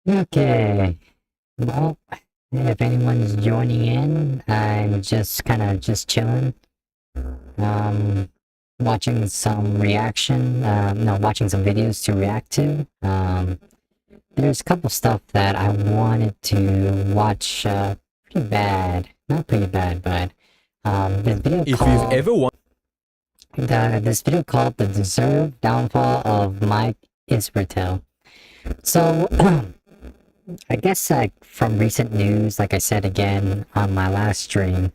Okay, well, if anyone's joining in, I'm just just chilling, um, watching some reaction, no, watching some videos to react to. There's a couple stuff that I wanted to watch, pretty bad, not pretty bad, but, this video If called, you've ever wanted this video called The Deserved Downfall of Mike Israel. So, I guess from recent news, like I said again on my last stream,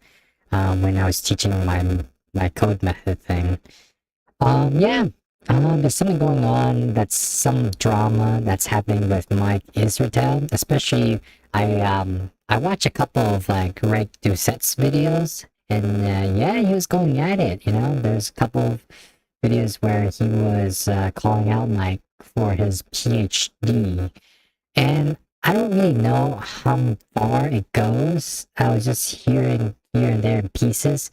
when I was teaching my code method thing, yeah, there's something going on. That's some drama that's happening with Mike Israel. Especially, I watch a couple of like Greg Doucette's videos, and yeah, he was going at it. You know, there's a couple of videos where he was calling out Mike for his PhD, and I don't really know how far it goes. I was just hearing here and there in pieces,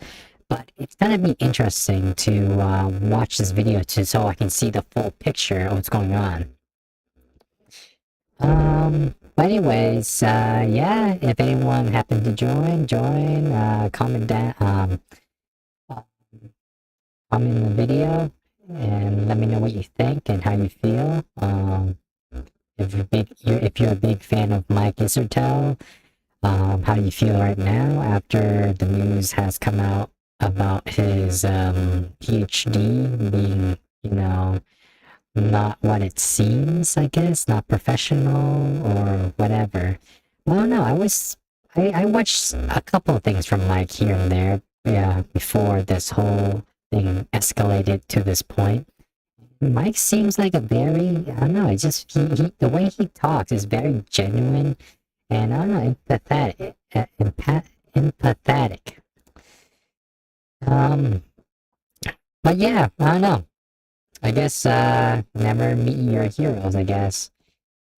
but it's gonna be interesting to watch this video so I can see the full picture of what's going on. But anyways, yeah, if anyone happened to join, comment down, comment in the video, and let me know what you think and how you feel. If you're a big fan of Mike Israel, how do you feel right now after the news has come out about his PhD being, you know, not what it seems, I guess, not professional or whatever. Well, no, I watched a couple of things from Mike here and there, yeah, before this whole thing escalated to this point. Mike seems like a very, I don't know, it's just, the way he talks is very genuine and, I don't know, empathetic. But yeah, I don't know. I guess, never meet your heroes, I guess.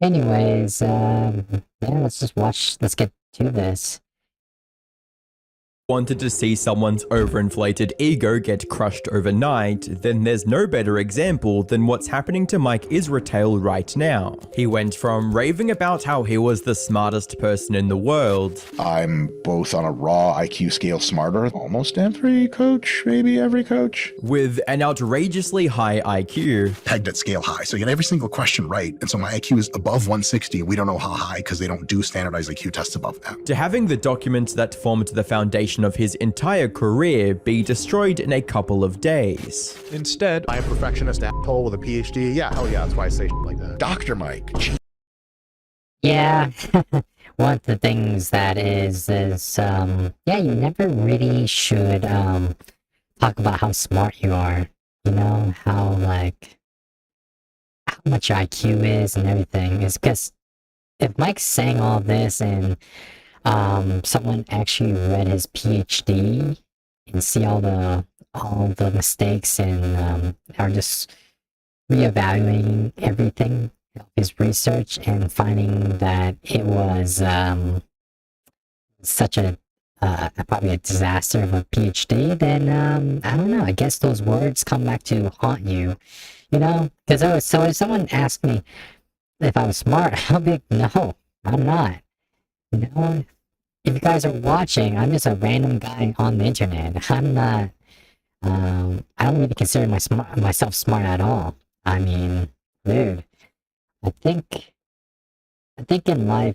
Anyways, yeah, let's get to this. to see someone's overinflated ego get crushed overnight, then there's no better example than what's happening to Mike Israel right now. He went from raving about how he was the smartest person in the world. I'm both on a raw IQ scale smarter, almost every coach, maybe every coach. With an outrageously high IQ. Pegged at scale high, so you get every single question right, and so my IQ is above 160, and we don't know how high because they don't do standardized IQ tests above that. To having the documents that formed the foundation of his entire career be destroyed in a couple of days. Instead, I'm a perfectionist asshole with a PhD. Yeah, hell yeah, that's why I say shit like that. Dr. Mike. Yeah, one of the things that is, yeah, you never really should, talk about how smart you are, you know, how much your IQ is and everything, is because if Mike's saying all this and, someone actually read his PhD and see all the mistakes and, are just reevaluating everything, his research, and finding that it was such a probably a disaster of a PhD, then I don't know, I guess those words come back to haunt you, you know, because so if someone asked me if I was smart, I'll be like, no, I'm not. You know, if you guys are watching, I'm just a random guy on the internet. I'm not, I don't really consider myself smart at all. I mean, dude, I think in life,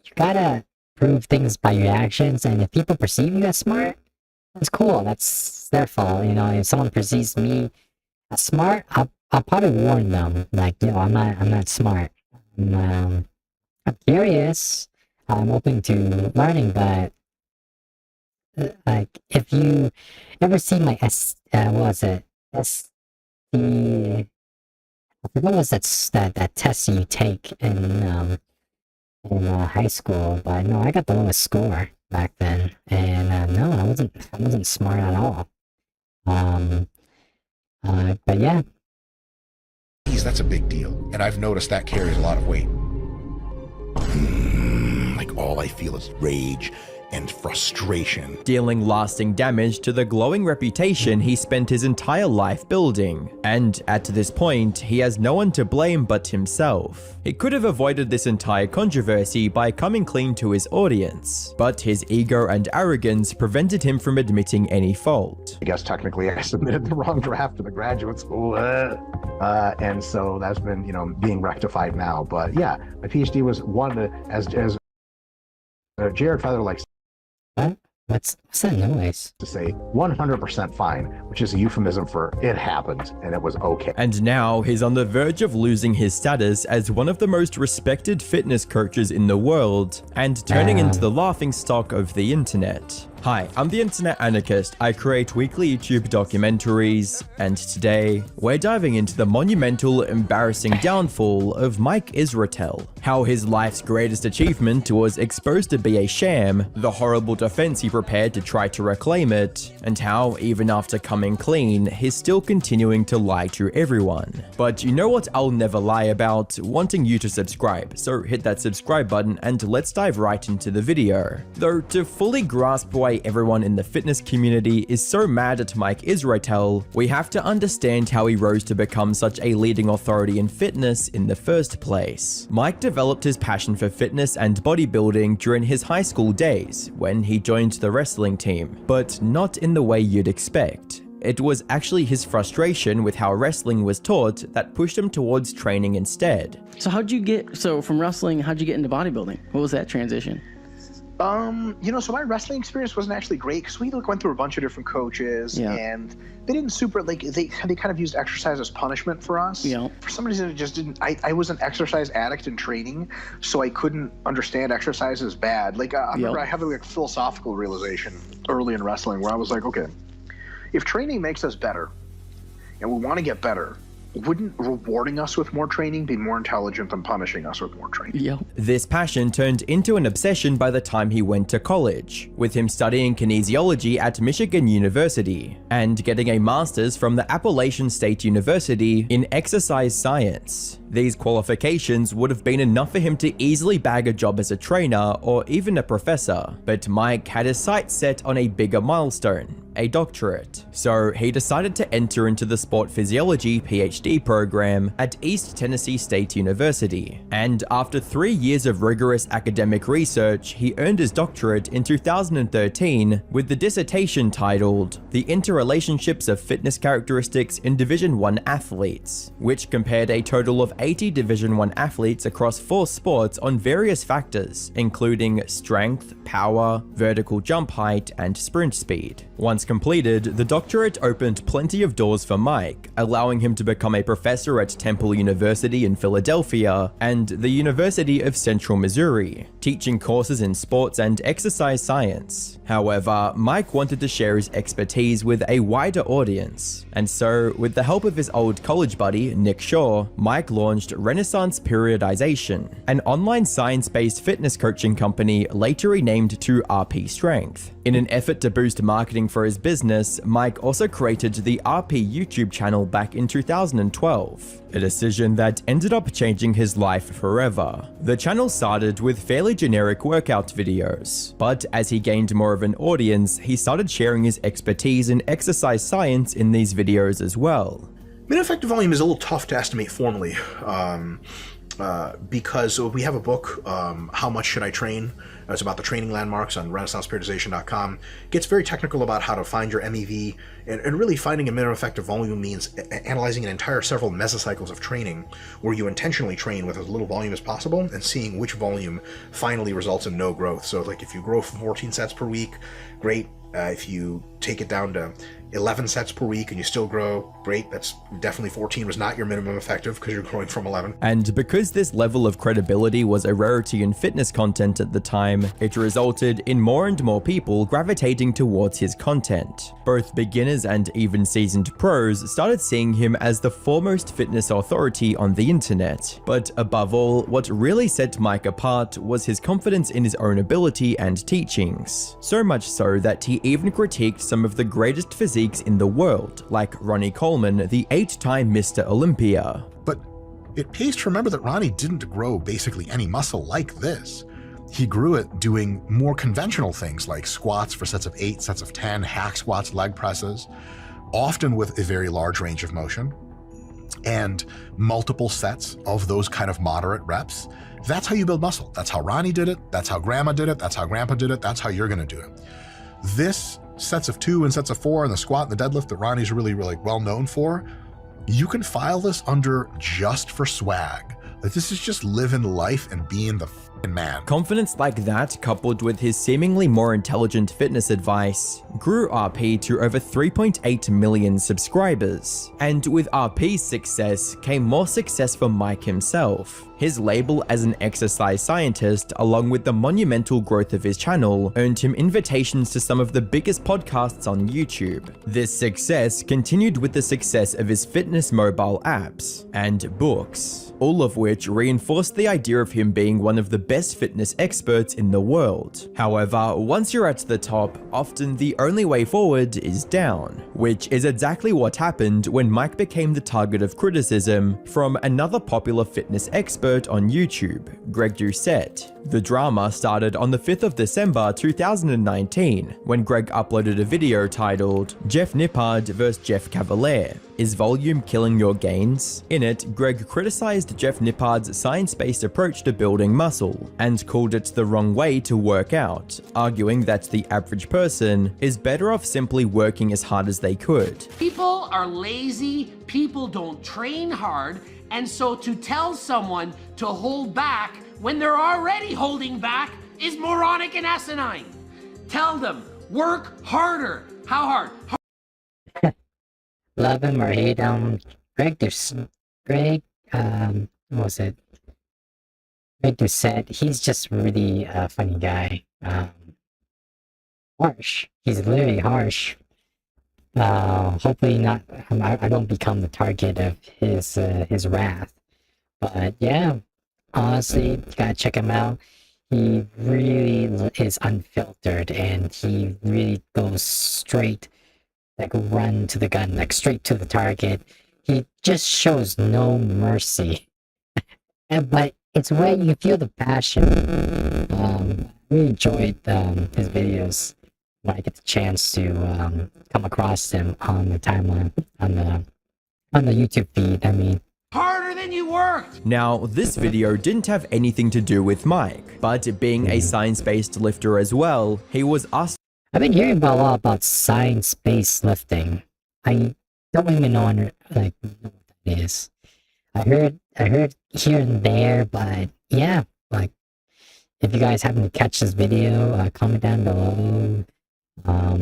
you gotta prove things by your actions, and if people perceive you as smart, that's cool, that's their fault, you know. If someone perceives me as smart, I'll probably warn them, like, yo, I'm not smart. I'm curious, I'm open to learning, but like, if you ever see my what was it? I forgot what was that test you take in high school, but no, I got the lowest score back then, and no, I wasn't smart at all. But yeah. Geez, that's a big deal, and I've noticed that carries a lot of weight. Like all I feel is rage, and frustration. Dealing lasting damage to the glowing reputation he spent his entire life building. And at this point, he has no one to blame but himself. He could have avoided this entire controversy by coming clean to his audience, but his ego and arrogance prevented him from admitting any fault. I guess technically I submitted the wrong draft to the graduate school. And so that's been, being rectified now. But yeah, my PhD was one as Jared Feather likes What? What's that noise? to say, 100% fine, which is a euphemism for it happened and it was okay. And now he's on the verge of losing his status as one of the most respected fitness coaches in the world and turning into the laughingstock of the internet. Hi, I'm the Internet Anarchist. I create weekly YouTube documentaries, and today we're diving into the monumental, embarrassing downfall of Mike Israetel. How his life's greatest achievement was exposed to be a sham, the horrible defense he prepared to try to reclaim it, and how, even after coming clean, he's still continuing to lie to everyone. But you know what I'll never lie about? Wanting you to subscribe, so hit that subscribe button and let's dive right into the video. Though to fully grasp why everyone in the fitness community is so mad at Mike Israetel, we have to understand how he rose to become such a leading authority in fitness in the first place. Mike developed his passion for fitness and bodybuilding during his high school days when he joined the wrestling team, but not in the way you'd expect. It was actually his frustration with how wrestling was taught that pushed him towards training instead. So from wrestling, how'd you get into bodybuilding? What was that transition? So my wrestling experience wasn't actually great because we went through a bunch of different coaches and they didn't they kind of used exercise as punishment for us. Yeah. For some reason, it just didn't. I was an exercise addict in training, so I couldn't understand exercise as bad. I remember I had a philosophical realization early in wrestling where I was like, okay, if training makes us better and we want to get better, wouldn't rewarding us with more training be more intelligent than punishing us with more training? Yep. This passion turned into an obsession by the time he went to college, with him studying kinesiology at Michigan University and getting a master's from the Appalachian State University in exercise science. These qualifications would have been enough for him to easily bag a job as a trainer or even a professor, but Mike had his sights set on a bigger milestone, a doctorate. So he decided to enter into the sport physiology PhD program at East Tennessee State University. And after 3 years of rigorous academic research, he earned his doctorate in 2013 with the dissertation titled The Interrelationships of Fitness Characteristics in Division I Athletes, which compared a total of 80 Division I athletes across 4 sports on various factors, including strength, power, vertical jump height, and sprint speed. Once completed, the doctorate opened plenty of doors for Mike, allowing him to become a professor at Temple University in Philadelphia and the University of Central Missouri, teaching courses in sports and exercise science. However, Mike wanted to share his expertise with a wider audience, and so, with the help of his old college buddy, Nick Shaw, Mike launched Renaissance Periodization, an online science-based fitness coaching company later renamed to RP Strength. In an effort to boost marketing for his business, Mike also created the RP YouTube channel back in 2012, a decision that ended up changing his life forever. The channel started with fairly generic workout videos, but as he gained more of an audience, he started sharing his expertise in exercise science in these videos as well. Minimum effective volume is a little tough to estimate formally because we have a book, How Much Should I Train? It's about the training landmarks on renaissanceperiodization.com. It gets very technical about how to find your MEV, and really finding a minimum effective volume means analyzing an entire several mesocycles of training where you intentionally train with as little volume as possible and seeing which volume finally results in no growth. So like if you grow 14 sets per week, great. If you take it down to 11 sets per week and you still grow, great. That's definitely 14 was not your minimum effective because you're growing from 11. And because this level of credibility was a rarity in fitness content at the time, it resulted in more and more people gravitating towards his content. Both beginners and even seasoned pros started seeing him as the foremost fitness authority on the internet. But above all, what really set Mike apart was his confidence in his own ability and teachings. So much so that he even critiqued some of the greatest physiques in the world, like Ronnie Coleman, the 8-time Mr. Olympia. But it pays to remember that Ronnie didn't grow basically any muscle like this. he grew it doing more conventional things like squats for sets of 8, sets of 10, hack squats, leg presses, often with a very large range of motion, and multiple sets of those kind of moderate reps. That's how you build muscle. That's how Ronnie did it. That's how Grandma did it. That's how Grandpa did it. That's how you're going to do it. This sets of 2 and sets of 4 and the squat and the deadlift that Ronnie's really, really well known for, you can file this under just for swag. Like, this is just living life and being the f***ing man. Confidence like that, coupled with his seemingly more intelligent fitness advice, grew RP to over 3.8 million subscribers. And with RP's success came more success for Mike himself. His label as an exercise scientist, along with the monumental growth of his channel, earned him invitations to some of the biggest podcasts on YouTube. This success continued with the success of his fitness mobile apps and books, all of which reinforced the idea of him being one of the best fitness experts in the world. However, once you're at the top, often the only way forward is down, which is exactly what happened when Mike became the target of criticism from another popular fitness expert on YouTube, Greg Doucette. The drama started on the 5th of December 2019, when Greg uploaded a video titled Jeff Nippard vs. Jeff Cavalier. Is volume killing your gains? In it, Greg criticized Jeff Nippard's science-based approach to building muscle and called it the wrong way to work out, arguing that the average person is better off simply working as hard as they could. People are lazy, people don't train hard, and so to tell someone to hold back when they're already holding back is moronic and asinine. Tell them, work harder. How hard? Love him or hate him, Greg Greg Doucette, he's just really a funny guy. Harsh. He's literally harsh. Hopefully not. I don't become the target of his wrath. But yeah, honestly, you gotta check him out. He really is unfiltered, and he really goes straight, like run to the gun, like straight to the target. He just shows no mercy. But it's where you feel the passion. I really enjoyed his videos when I get the chance to come across him on the timeline, on the YouTube feed. I mean, Harder than you worked! Now, this video didn't have anything to do with Mike, but being a science-based lifter as well, he was asked. I've been hearing about a lot about science-based lifting. I don't even know what that is. I heard here and there, but yeah, like, if you guys happen to catch this video, comment down below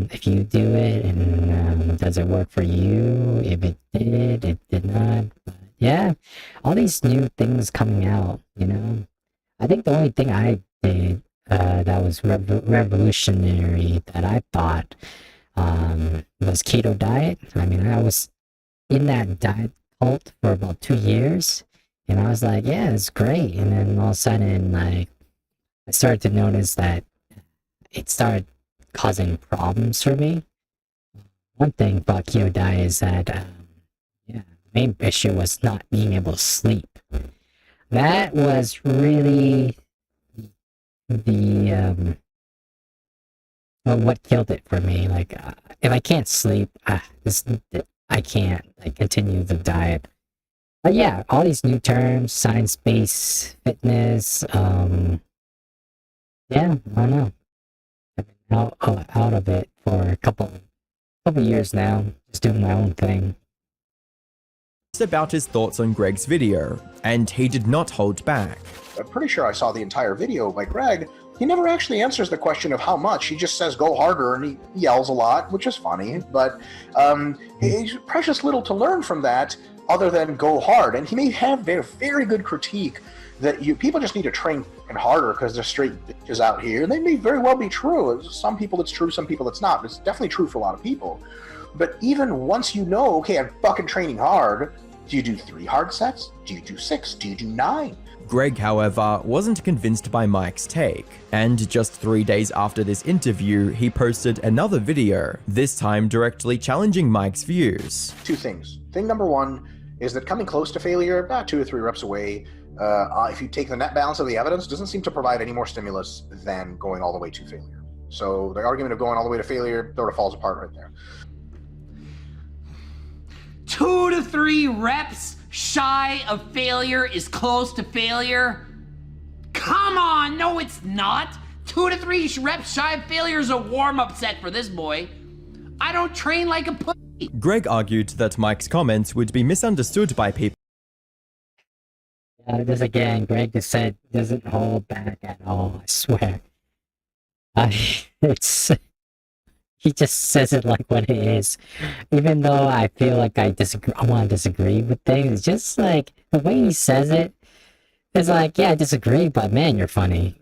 if you do it, and does it work for you? If it did, it did not. But yeah, all these new things coming out, you know. I think the only thing I did that was revolutionary that I thought was keto diet. I mean, I was in that diet cult for about 2 years, and I was like, yeah, it's great. And then all of a sudden, like, I started to notice that it started causing problems for me. One thing about keto diet is that the main issue was not being able to sleep. That was really the what killed it for me. Like, if I can't sleep, I can't like continue the diet. But yeah, all these new terms, science-based fitness, yeah, I don't know. I've been out of it for a couple years now, just doing my own thing. About his thoughts on Greg's video, and he did not hold back. I'm pretty sure I saw the entire video by Greg. He never actually answers the question of how much. He just says go harder, and he yells a lot, which is funny, but it's precious little to learn from that other than go hard. And he may have very, very good critique that people just need to train harder because they're straight bitches out here. And they may very well be true. Some people it's true, some people it's not. It's definitely true for a lot of people. But even once you know, okay, I'm fucking training hard, do you do 3 hard sets? Do you do 6? Do you do 9? Greg, however, wasn't convinced by Mike's take, and just 3 days after this interview, he posted another video, this time directly challenging Mike's views. 2 things. Thing number 1 is that coming close to failure, about 2 or 3 reps away, if you take the net balance of the evidence, doesn't seem to provide any more stimulus than going all the way to failure. So the argument of going all the way to failure sort of falls apart right there. 2 to 3 reps shy of failure is close to failure? Come on, no it's not. 2 to 3 reps shy of failure is a warm-up set for this boy. I don't train like a pussy. Greg argued that Mike's comments would be misunderstood by people. This again, Greg just said, doesn't hold back at all, I swear. He just says it like what it is. Even though I feel like I want to disagree with things, it's just like, the way he says it, it's like, yeah, I disagree, but man, you're funny.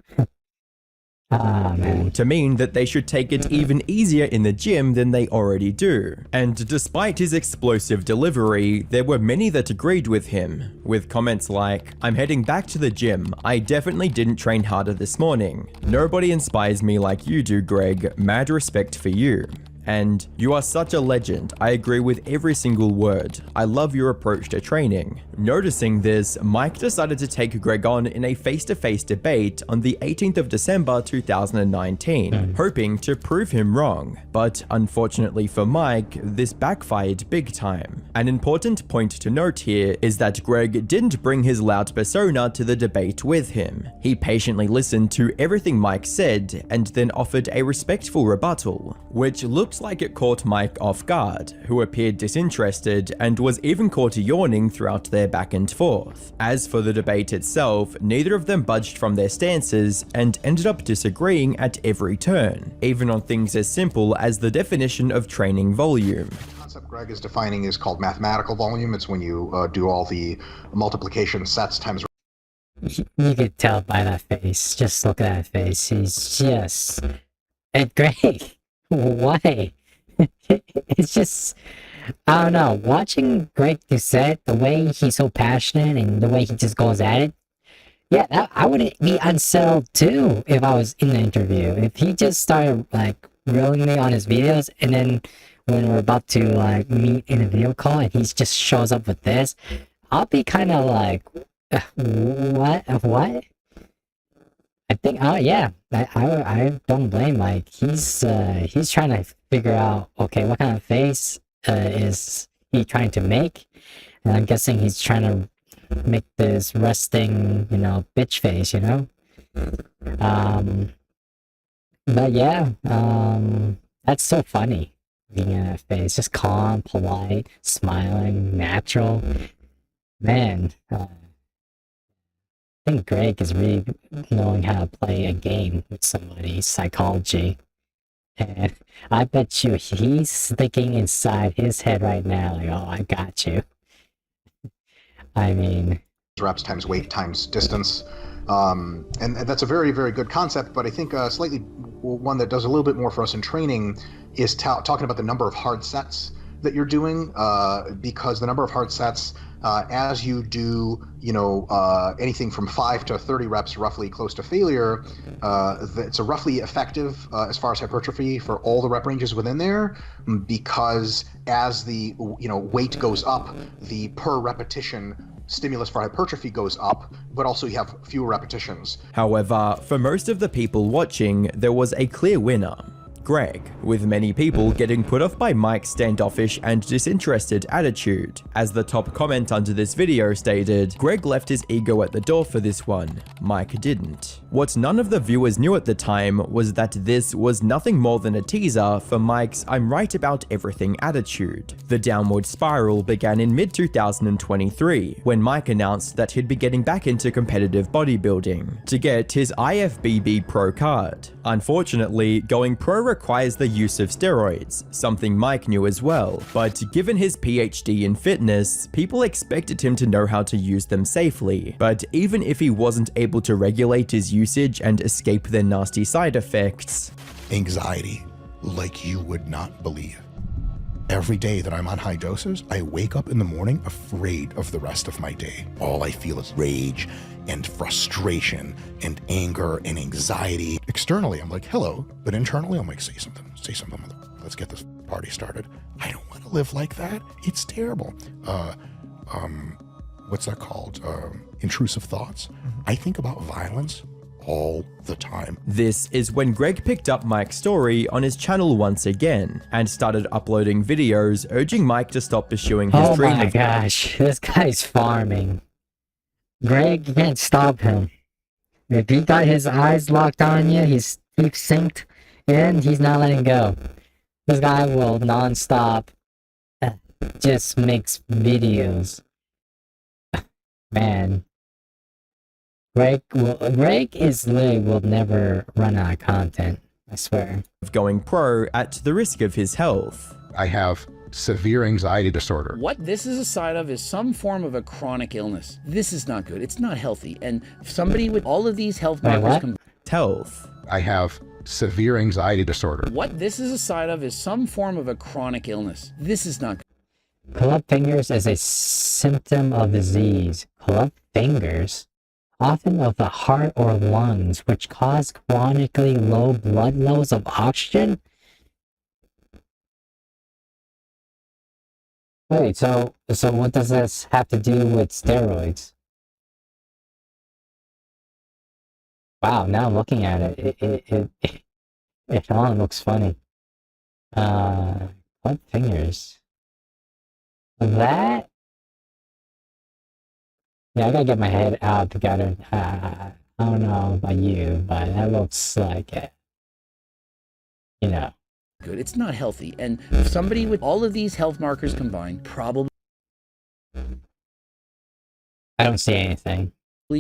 Man. To mean that they should take it even easier in the gym than they already do. And despite his explosive delivery, there were many that agreed with him, with comments like, "I'm heading back to the gym. I definitely didn't train harder this morning. Nobody inspires me like you do, Greg. Mad respect for you." And "You are such a legend. I agree with every single word. I love your approach to training." Noticing this, Mike decided to take Greg on in a face-to-face debate on the 18th of December 2019, hoping to prove him wrong. But unfortunately for Mike, this backfired big time. An important point to note here is that Greg didn't bring his loud persona to the debate with him. He patiently listened to everything Mike said and then offered a respectful rebuttal, which looked like it caught Mike off guard, who appeared disinterested and was even caught yawning throughout their back and forth. As for the debate itself, neither of them budged from their stances and ended up disagreeing at every turn, even on things as simple as the definition of training volume. The concept Greg is defining is called mathematical volume. It's when you do all the multiplication sets times. You could tell by that face. Just look at that face. He's just... And Greg, why? It's just... I don't know. Watching Greg Doucette, the way he's so passionate and the way he just goes at it, yeah, I would be unsettled too if I was in the interview. If he just started like grilling me on his videos, and then when we're about to like meet in a video call and he just shows up with this, I'll be kind of like, what? I think, oh yeah, I don't blame Mike. He's trying to figure out, okay, what kind of face is he trying to make? And I'm guessing he's trying to make this resting, bitch face, But yeah, that's so funny. Being in that face, just calm, polite, smiling, natural. Man, I think Greg is really knowing how to play a game with somebody's psychology. And I bet you he's thinking inside his head right now, like, oh, I got you. I mean... reps times weight times distance. And that's a very, very good concept, but I think slightly one that does a little bit more for us in training is talking about the number of hard sets that you're doing, because the number of hard sets, as you do, anything from 5 to 30 reps, roughly close to failure, it's a roughly effective as far as hypertrophy for all the rep ranges within there, because as the weight goes up, the per repetition stimulus for hypertrophy goes up, but also you have fewer repetitions. However, for most of the people watching, there was a clear winner: Greg, with many people getting put off by Mike's standoffish and disinterested attitude. As the top comment under this video stated, Greg left his ego at the door for this one, Mike didn't. What none of the viewers knew at the time was that this was nothing more than a teaser for Mike's "I'm right about everything" attitude. The downward spiral began in mid-2023, when Mike announced that he'd be getting back into competitive bodybuilding to get his IFBB Pro card. Unfortunately, going pro requires the use of steroids, something Mike knew as well, but given his PhD in fitness, people expected him to know how to use them safely. But even if he wasn't able to regulate his usage and escape their nasty side effects, Anxiety like you would not believe. Every day that I'm on high doses, I wake up in the morning afraid of the rest of my day. All I feel is rage and frustration and anger and anxiety. Externally, I'm like, hello, but internally, I'm like, say something, let's get this party started. I don't want to live like that. It's terrible. what's that called? Intrusive thoughts. I think about violence all the time. This is when Greg picked up Mike's story on his channel once again and started uploading videos urging Mike to stop pursuing his Oh dream my of gosh, this guy's farming. Greg, you can't stop him. If he got his eyes locked on you, he's deep synced in, he's not letting go. This guy will non-stop just makes videos. Man. Greg is literally will never run out of content, I swear. going pro at the risk of his health. I have severe anxiety disorder. What this is a sign of is some form of a chronic illness. This is not good. It's not healthy. And somebody with all of these health markers Health. I have severe anxiety disorder. What this is a sign of is some form of a chronic illness. This is not good. Club fingers is a symptom of disease. Club fingers, often of the heart or lungs, which cause chronically low blood levels of oxygen. Wait, so what does this have to do with steroids? Wow, now I'm looking at it, it all looks funny. Club fingers. That? Yeah, I gotta get my head out together. I don't know about you, but that looks like it. You know. Good. It's not healthy. And somebody with all of these health markers combined probably I don't see anything.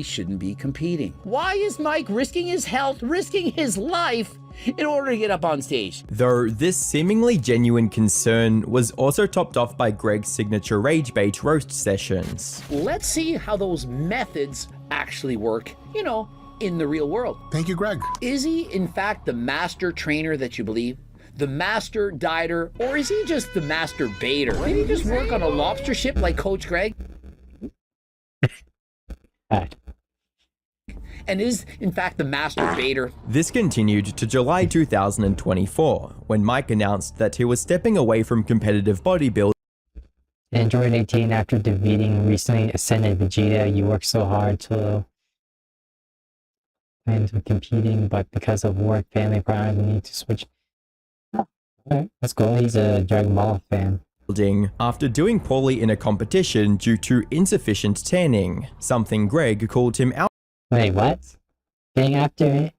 shouldn't be competing. Why is Mike risking his health, risking his life in order to get up on stage? Though this seemingly genuine concern was also topped off by Greg's signature rage bait roast sessions. Let's see how those methods actually work, you know, in the real world. Thank you, Greg. Is he, in fact, the master trainer that you believe? The master dieter? Or is he just the master baiter? Did he just work on a lobster ship like Coach Greg? And is, in fact, the master baiter? This continued to July 2024, when Mike announced that he was stepping away from competitive bodybuilding. Android 18, after defeating recently ascended Vegeta, you worked so hard to into competing, but because of work, family priorities, you need to switch. Oh, alright, that's cool. He's a Dragon Ball fan. After doing poorly in a competition due to insufficient tanning, something Greg called him out. Wait, what? After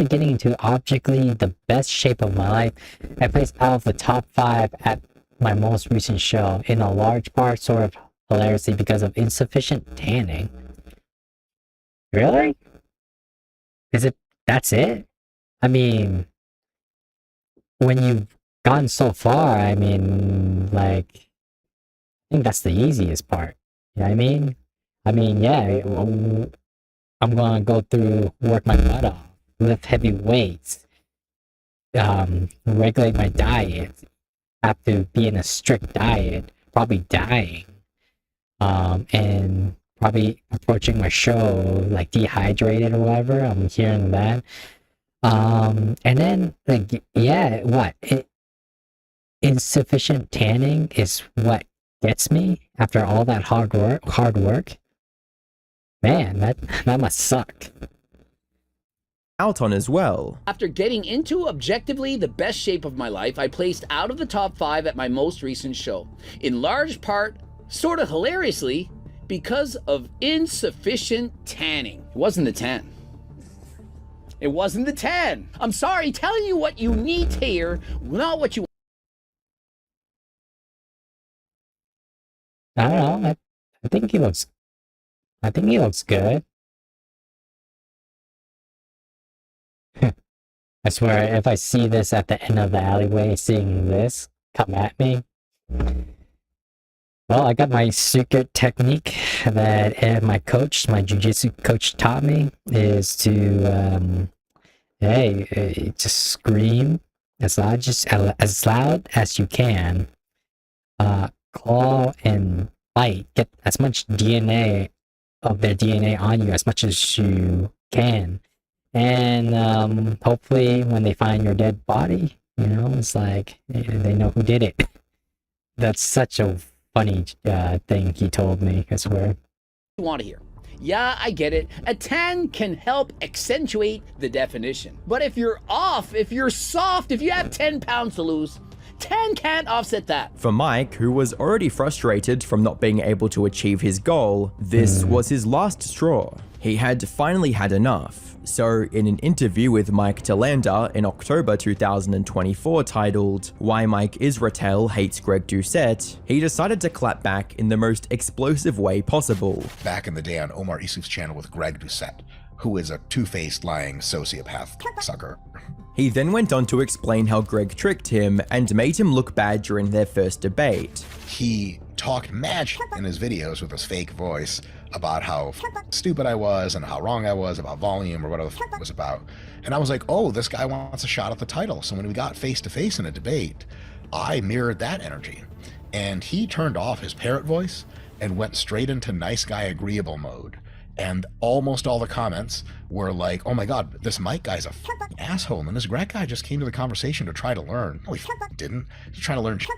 getting into objectively the best shape of my life, I placed out of the top 5 at my most recent show, in a large part sort of hilariously because of insufficient tanning. Really? That's it? I mean, when you've gotten so far, I mean, like, I think that's the easiest part. You know what I mean? I mean, yeah, I'm gonna go through, work my butt off, lift heavy weights, regulate my diet, have to be in a strict diet, probably dying, and probably approaching my show like dehydrated or whatever. I'm hearing that. And then, like, yeah, insufficient tanning is what gets me after all that hard work. Man, that must suck. Out on as well. After getting into objectively the best shape of my life, I placed out of the top 5 at my most recent show. In large part, sort of hilariously, because of insufficient tanning. It wasn't the tan. It wasn't the tan. I'm sorry, telling you what you need to hear, not what you... I don't know. I think he looks good. I swear, if I see this at the end of the alleyway, seeing this come at me, well, I got my secret technique that my coach, my jiu-jitsu coach, taught me, is to, just scream as loud as you can, claw and bite, get as much DNA of their DNA on you as much as you can, and hopefully when they find your dead body, you know, it's like they know who did it. That's such a funny thing he told me, I swear. You want to hear. Yeah, I get it. A 10 can help accentuate the definition. But if you're off, if you're soft, if you have 10 pounds to lose, 10 can't offset that. For Mike, who was already frustrated from not being able to achieve his goal, this was his last straw. He had finally had enough. So in an interview with Mike Telander in October 2024 titled Why Mike Israetel Hates Greg Doucette, he decided to clap back in the most explosive way possible. Back in the day on Omar Isuf's channel with Greg Doucette, who is a two-faced lying sociopath sucker. He then went on to explain how Greg tricked him and made him look bad during their first debate. He talked mad shit in his videos with his fake voice about how stupid I was and how wrong I was about volume or whatever it was about. And I was like, oh, this guy wants a shot at the title. So when we got face to face in a debate, I mirrored that energy. And he turned off his parrot voice and went straight into nice guy agreeable mode. And almost all the comments were like, oh my God, this Mike guy's a asshole. And this Greg guy just came to the conversation to try to learn. No, he didn't. He's trying to learn shit.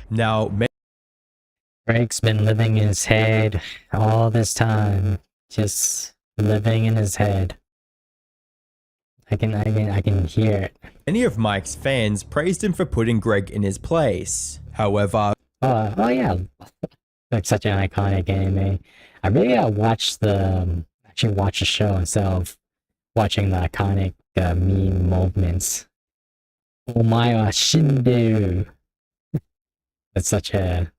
Now, Greg's been living in his head all this time. Just living in his head. I can hear it. many of Mike's fans praised him for putting Greg in his place. However, oh yeah, like such an iconic anime. I really gotta watch actually watch the show instead of watching the iconic meme movements. Oh my Shindu. That's such a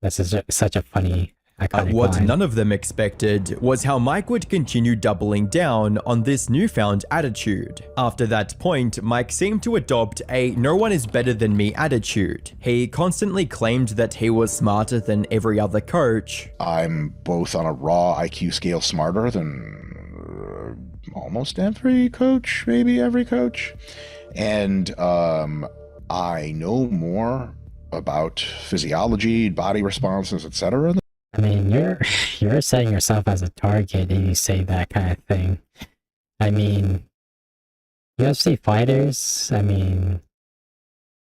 funny iconic what line. none of them expected was how Mike would continue doubling down on this newfound attitude. After that point, Mike seemed to adopt a no one is better than me attitude. He constantly claimed that he was smarter than every other coach. I'm both on a raw IQ scale smarter than almost every coach, maybe every coach. And I know more about physiology, body responses, etc. I mean, you're setting yourself as a target if you say that kind of thing. I mean, UFC fighters, I mean,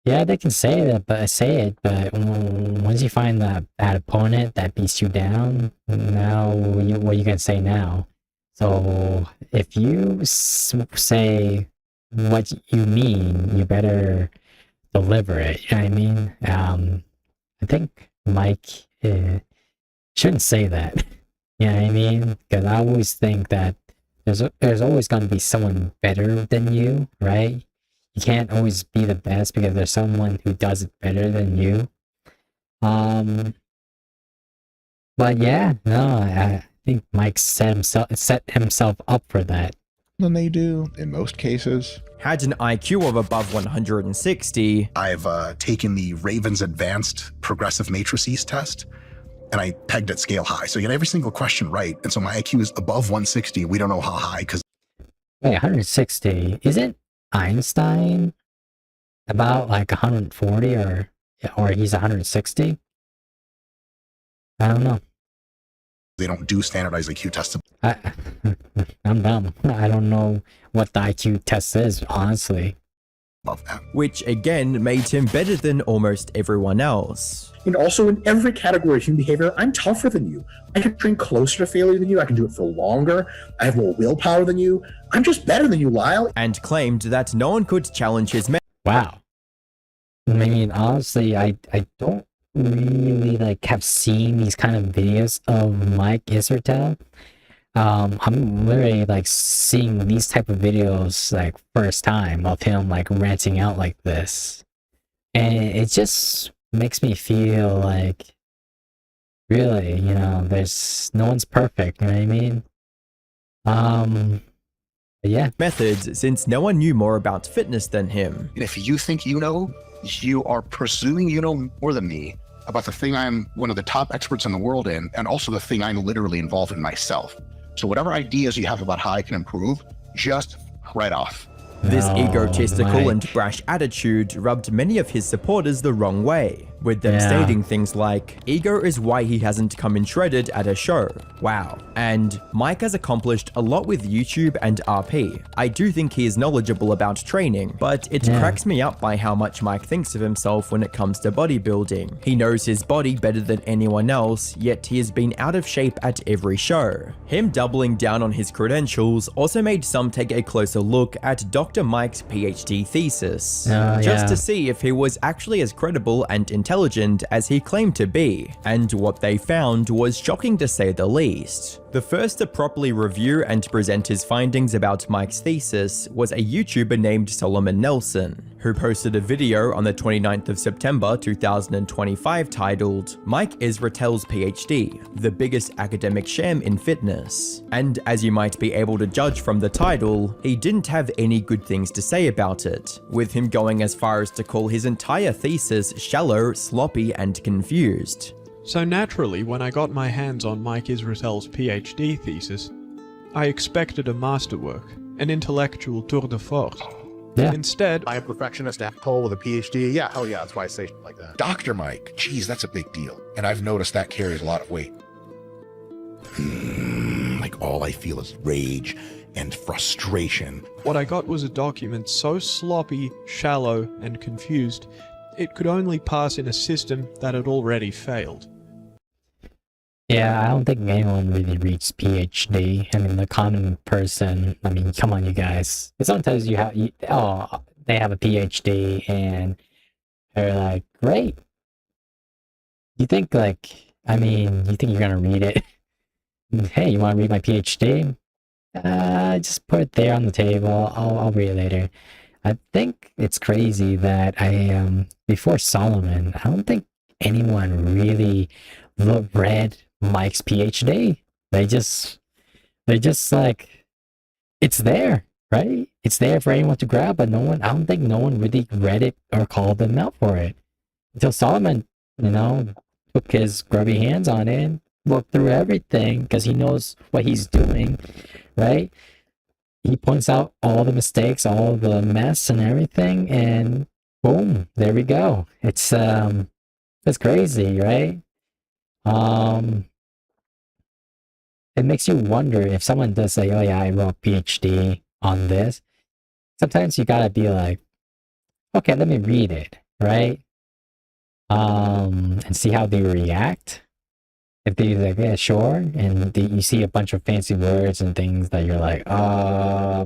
yeah, they can say it, but once you find that opponent that beats you down, now what are you gonna say now? So if you say what you mean, you better deliver it. You know what I mean? I think Mike shouldn't say that. You know what I mean? Because I always think that there's always going to be someone better than you, right? You can't always be the best because there's someone who does it better than you. But yeah, no, I think Mike set himself up for that. Than they do in most cases. Had an IQ of above 160. I've taken the Ravens Advanced Progressive Matrices test, and I pegged it scale high. So you get every single question right, and so my IQ is above 160. We don't know how high, because... Wait, 160? Isn't Einstein about like 140 or he's 160? I don't know. They don't do standardized IQ tests. I'm dumb. I don't know what the IQ test is, honestly. Above that. Which again made him better than almost everyone else. And also in every category of human behavior, I'm tougher than you. I can train closer to failure than you. I can do it for longer. I have more willpower than you. I'm just better than you, Lyle. And claimed that no one could challenge his Wow. I mean, honestly, I don't really have seen these kind of videos of Mike Israetel. I'm literally seeing these type of videos first time of him ranting out like this, and it just makes me feel like really, there's no one's perfect, you know what I mean? Yeah. Methods, since no one knew more about fitness than him. And if you think you know, you are presuming you know more than me about the thing I'm one of the top experts in the world in, and also the thing I'm literally involved in myself. So whatever ideas you have about how I can improve, just right off. This Oh, egotistical Mike. and brash attitude rubbed many of his supporters the wrong way. with them Yeah. stating things like, ego is why he hasn't come in shredded at a show. Wow. And Mike has accomplished a lot with YouTube and RP. I do think he is knowledgeable about training, but it cracks me up by how much Mike thinks of himself when it comes to bodybuilding. He knows his body better than anyone else, yet he has been out of shape at every show. Him doubling down on his credentials also made some take a closer look at Dr. Mike's PhD thesis, just to see if he was actually as credible and intelligent as he claimed to be, and what they found was shocking to say the least. The first to properly review and present his findings about Mike's thesis was a YouTuber named Solomon Nelson, who posted a video on the 29th of September 2025 titled, Mike Israetel's PhD, the biggest academic sham in fitness. And as you might be able to judge from the title, he didn't have any good things to say about it, with him going as far as to call his entire thesis shallow, sloppy, and confused. So naturally, when I got my hands on Mike Israetel's PhD thesis, I expected a masterwork, an intellectual tour de force. Yeah. Instead, I am a perfectionist asshole with a PhD. Yeah, hell yeah, that's why I say shit like that. Dr. Mike, geez, that's a big deal. And I've noticed that carries a lot of weight. Like all I feel is rage and frustration. what I got was a document so sloppy, shallow, and confused, it could only pass in a system that had already failed. Yeah, I don't think anyone really reads PhD. I mean, the common person, I mean, come on, you guys. Someone tells you how, they have a PhD, and they're like, great. You think, you think you're gonna read it? Hey, you wanna read my PhD? Just put it there on the table. I'll read it later. I think it's crazy that before Solomon, I don't think anyone really read Mike's PhD. They just like, it's there, right? It's there for anyone to grab, but I don't think no one really read it or called them out for it. Until Solomon, took his grubby hands on it, looked through everything, because he knows what he's doing, right? He points out all the mistakes, all the mess and everything, and boom, there we go. It's crazy, right? It makes you wonder if someone does say, oh yeah, I wrote a PhD on this. Sometimes you gotta be like, okay, let me read it, right? And see how they react. If they're like, yeah, sure, and you see a bunch of fancy words and things that you're like, I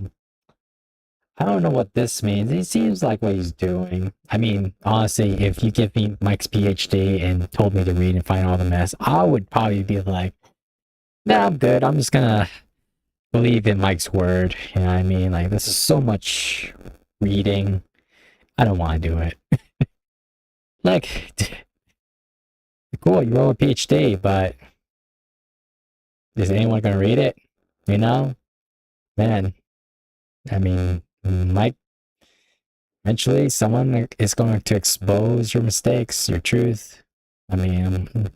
don't know what this means. It seems like what he's doing. I mean, honestly, if you give me Mike's PhD and told me to read and find all the mess, I would probably be like, nah, I'm good. I'm just gonna believe in Mike's word. You know what I mean? Like, this is so much reading. I don't want to do it. Like, cool, you wrote a PhD, but is anyone gonna read it? Man, I mean, Mike, eventually someone is going to expose your mistakes, your truth. I mean,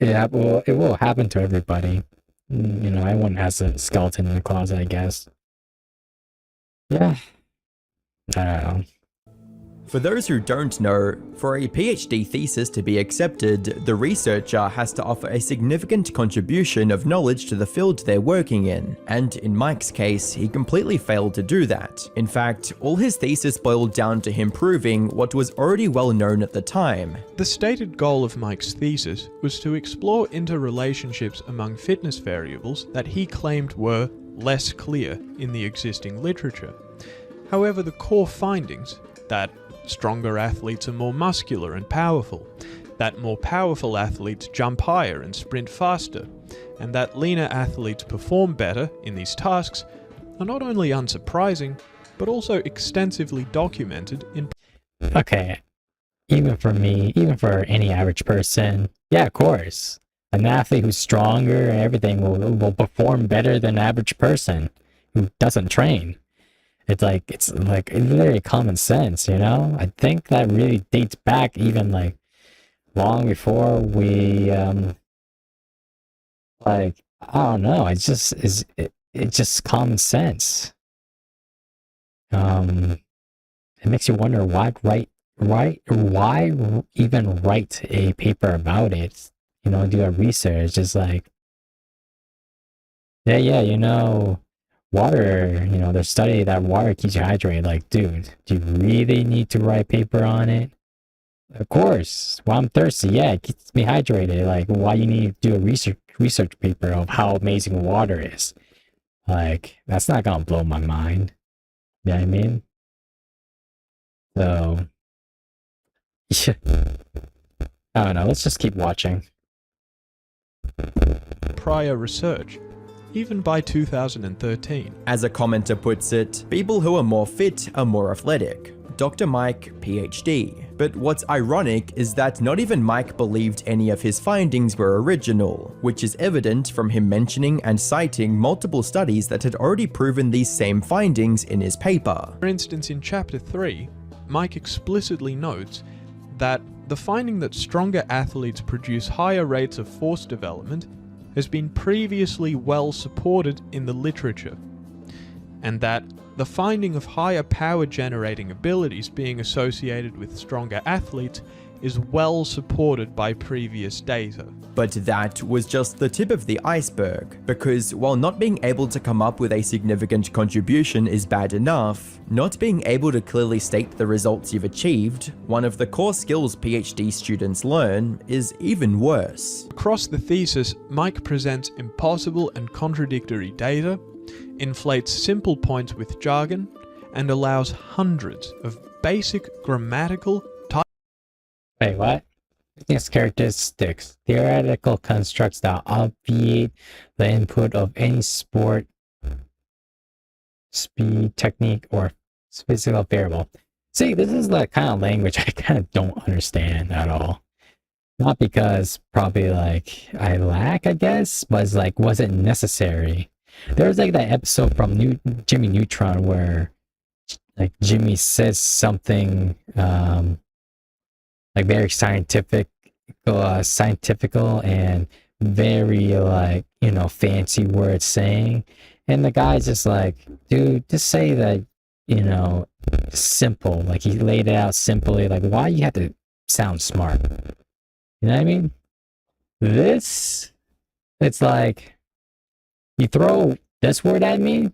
it will happen to everybody. Everyone has a skeleton in the closet, I guess. Yeah. I don't know. For those who don't know, for a PhD thesis to be accepted, the researcher has to offer a significant contribution of knowledge to the field they're working in, and in Mike's case, he completely failed to do that. In fact, all his thesis boiled down to him proving what was already well known at the time. The stated goal of Mike's thesis was to explore interrelationships among fitness variables that he claimed were less clear in the existing literature. However, the core findings, that stronger athletes are more muscular and powerful, that more powerful athletes jump higher and sprint faster, and that leaner athletes perform better in these tasks, are not only unsurprising, but also extensively documented in... Okay, even for me, even for any average person, yeah, of course. An athlete who's stronger and everything will perform better than an average person who doesn't train. It's literally common sense, I think that really dates back even long before we I don't know, it's just common sense. It makes you wonder why why even write a paper about it? You know, do a research. Just like, yeah, you know, water, you know, the study that water keeps you hydrated. Like, dude, do you really need to write a paper on it? Of course. Well, I'm thirsty. Yeah, it keeps me hydrated. Like, why you need to do a research paper of how amazing water is? Like, that's not gonna blow my mind. You know what I mean? So, yeah. I don't know. Let's just keep watching. Prior research, even by 2013. As a commenter puts it, people who are more fit are more athletic. Dr. Mike, PhD. But what's ironic is that not even Mike believed any of his findings were original, which is evident from him mentioning and citing multiple studies that had already proven these same findings in his paper. For instance, in Chapter 3, Mike explicitly notes that the finding that stronger athletes produce higher rates of force development has been previously well supported in the literature, and that the finding of higher power generating abilities being associated with stronger athletes is well supported by previous data. But that was just the tip of the iceberg, because while not being able to come up with a significant contribution is bad enough, not being able to clearly state the results you've achieved, one of the core skills PhD students learn, is even worse. Across the thesis, Mike presents impossible and contradictory data, inflates simple points with jargon, and allows hundreds of basic grammatical Wait, what? Fitness characteristics. Theoretical constructs that obviate the input of any sport, speed, technique, or physical variable. See, this is the kind of language I kind of don't understand at all. Not because probably like I lack, I guess, but it's like wasn't necessary. There was like that episode from Jimmy Neutron where like Jimmy says something like very scientifical and very like, you know, fancy words saying, and the guy's just like, dude, just say that, you know, simple. Like he laid it out simply. Like, why you have to sound smart? You know what I mean? It's like you throw this word at me,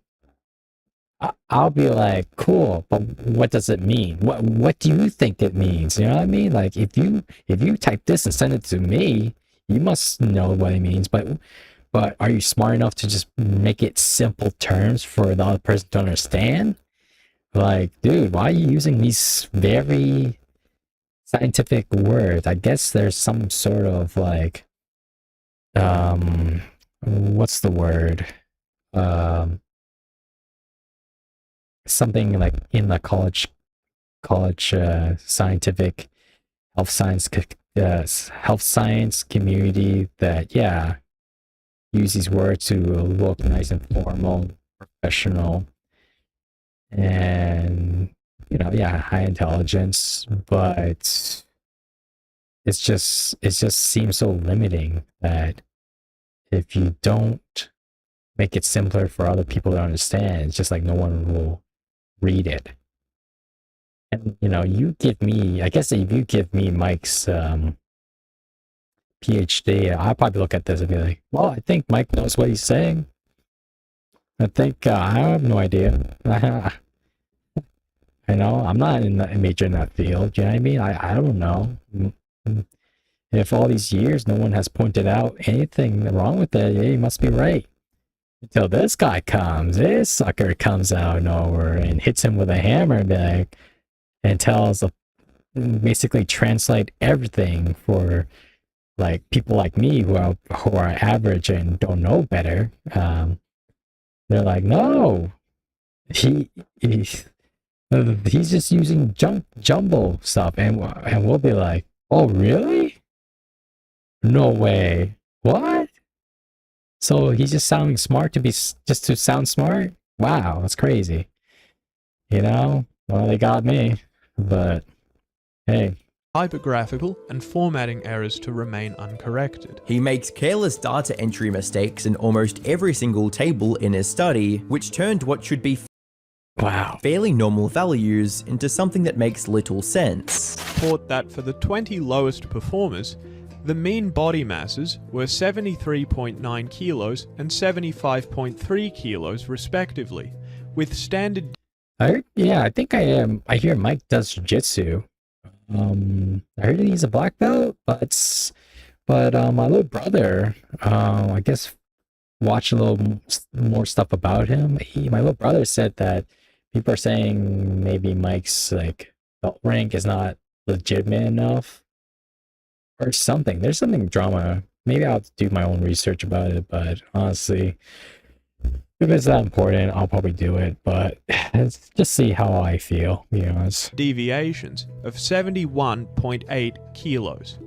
I'll be like, cool, but what does it mean? What do you think it means? You know what I mean? Like if you type this and send it to me, you must know what it means. But are you smart enough to just make it simple terms for the other person to understand? Like, dude, why are you using these very scientific words? I guess there's some sort of like, what's the word? Something like in the college scientific health science community that, yeah, use these words to look nice and formal, professional, and, you know, yeah, high intelligence, but it just seems so limiting that if you don't make it simpler for other people to understand, it's just like no one will read it. And, you know, you give me, I guess if you give me Mike's PhD, I'll probably look at this and be like, well, I think Mike knows what he's saying. I think I have no idea. I know I'm not in a major in that field. You know what I mean? I don't know. If all these years no one has pointed out anything wrong with it, yeah, he must be right. Until this sucker comes out of nowhere and hits him with a hammer and be like, and basically translate everything for like people like me who are average and don't know better. They're like, no, he's just using jumble stuff, and we'll be like, oh really? No way. What? So he's just sounding smart just to sound smart? Wow, that's crazy. You know? Well, they got me. But, hey. Typographical and formatting errors to remain uncorrected. He makes careless data entry mistakes in almost every single table in his study, which turned what should be Wow. fairly normal values into something that makes little sense. Report that for the 20 lowest performers, the mean body masses were 73.9 kilos and 75.3 kilos respectively, with standard... Yeah, I think I hear Mike does jiu-jitsu. I heard he's a black belt, but my little brother, I guess, watched a little more stuff about him. My little brother said that people are saying maybe Mike's like belt rank is not legitimate enough or something. There's something drama. Maybe I'll have to do my own research about it, but honestly, if it's that important, I'll probably do it, but let's just see how I feel, to be honest. deviations of 71.8 kilos,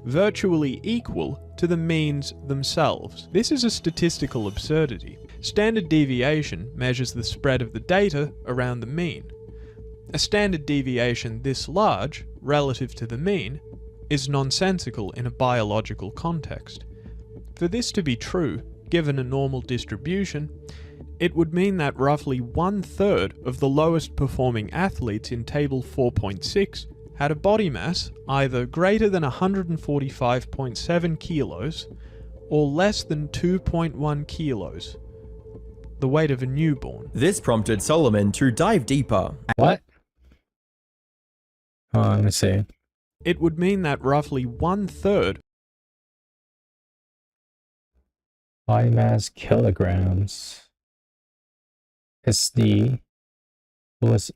virtually equal to the means themselves. This is a statistical absurdity. Standard deviation measures the spread of the data around the mean. A standard deviation this large, relative to the mean, is nonsensical in a biological context. For this to be true, given a normal distribution, it would mean that roughly 1/3 of the lowest performing athletes in Table 4.6 had a body mass either greater than 145.7 kilos or less than 2.1 kilos, the weight of a newborn. This prompted Solomon to dive deeper. What? Oh, let me see. It would mean that roughly 1/3 Body mass kilograms. It's the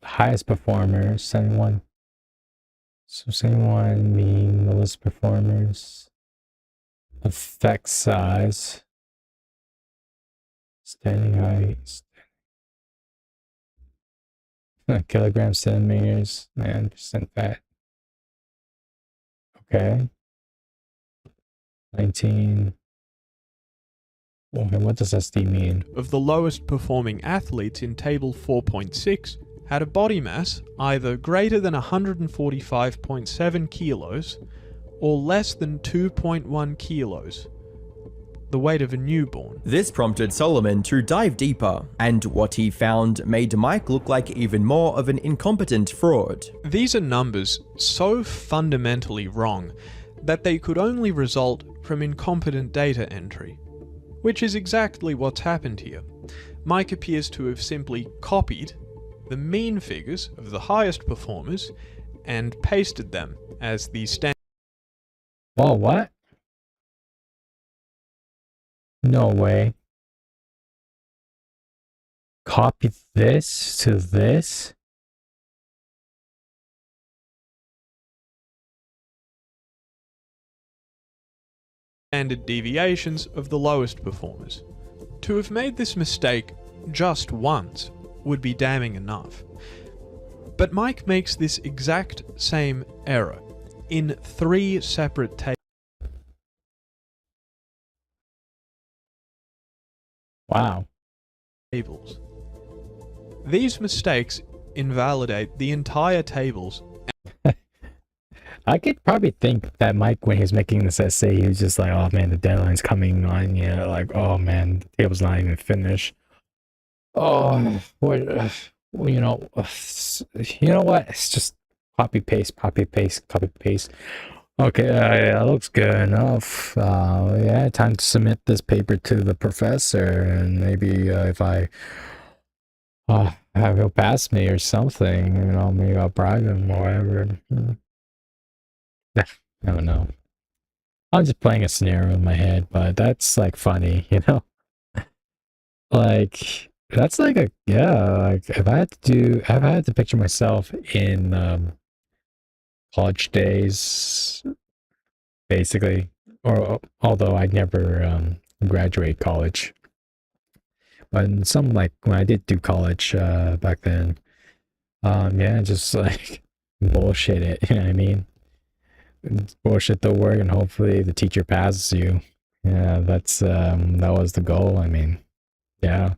highest performer, 71. So 71 mean lowest performers. Effect size. Standing height. Kilograms, centimeters, and percent fat. Okay. 19. Okay, what does SD mean? of the lowest performing athletes in Table 4.6 had a body mass either greater than 145.7 kilos or less than 2.1 kilos, the weight of a newborn. This prompted Solomon to dive deeper, and what he found made Mike look like even more of an incompetent fraud. These are numbers so fundamentally wrong that they could only result from incompetent data entry, which is exactly what's happened here. Mike appears to have simply copied the mean figures of the highest performers and pasted them as the standard. Whoa, what? No way. Copy this to this? Standard deviations of the lowest performers. To have made this mistake just once would be damning enough. But Mike makes this exact same error in 3 separate tables. These mistakes invalidate the entire tables. I could probably think that Mike, when he was making this essay, he was just like, oh man, the deadline's coming on, like, oh man, the table's not even finished. Oh, what, you know what? It's just copy paste, copy paste, copy paste. Okay, yeah, that looks good enough. Yeah, time to submit this paper to the professor, and maybe if I have he'll pass me or something, maybe I'll bribe him or whatever. I don't know. I'm just playing a scenario in my head, but that's like funny, Like that's like like if I had to picture myself in college days, basically, or although I'd never graduate college, but in some, like when I did do college back then, yeah, just like bullshit it, you know what I mean? Bullshit the work, and hopefully the teacher passes you. Yeah, that was the goal. I mean, yeah.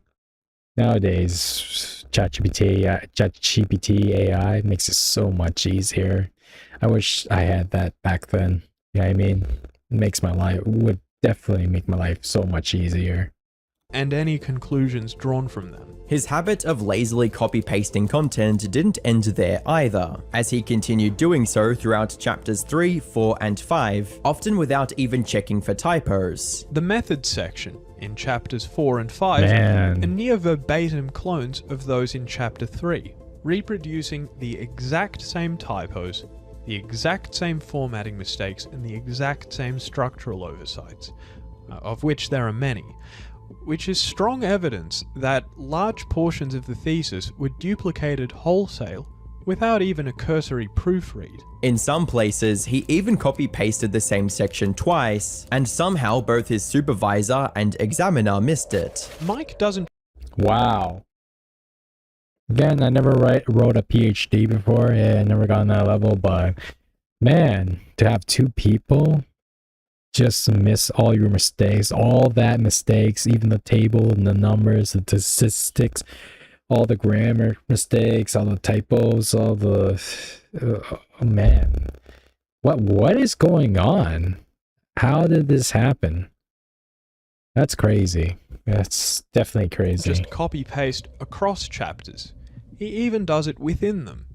Nowadays, ChatGPT AI makes it so much easier. I wish I had that back then. You know what I mean? Would definitely make my life so much easier. And any conclusions drawn from them. His habit of lazily copy-pasting content didn't end there either, as he continued doing so throughout chapters 3, 4, and 5, often without even checking for typos. The methods section in chapters 4 and 5 Man. are near verbatim clones of those in chapter 3, reproducing the exact same typos, the exact same formatting mistakes, and the exact same structural oversights, of which there are many, which is strong evidence that large portions of the thesis were duplicated wholesale without even a cursory proofread. In some places, he even copy-pasted the same section twice, and somehow both his supervisor and examiner missed it. Mike doesn't... Wow. Again, I never wrote a PhD before. Yeah, I never got on that level, but man, to have two people just miss all your mistakes, all that mistakes, even the table and the numbers, the statistics, all the grammar mistakes, all the typos, all the oh man, what is going on? How did this happen? That's crazy. That's definitely crazy. Just copy-paste across chapters. He even does it within them.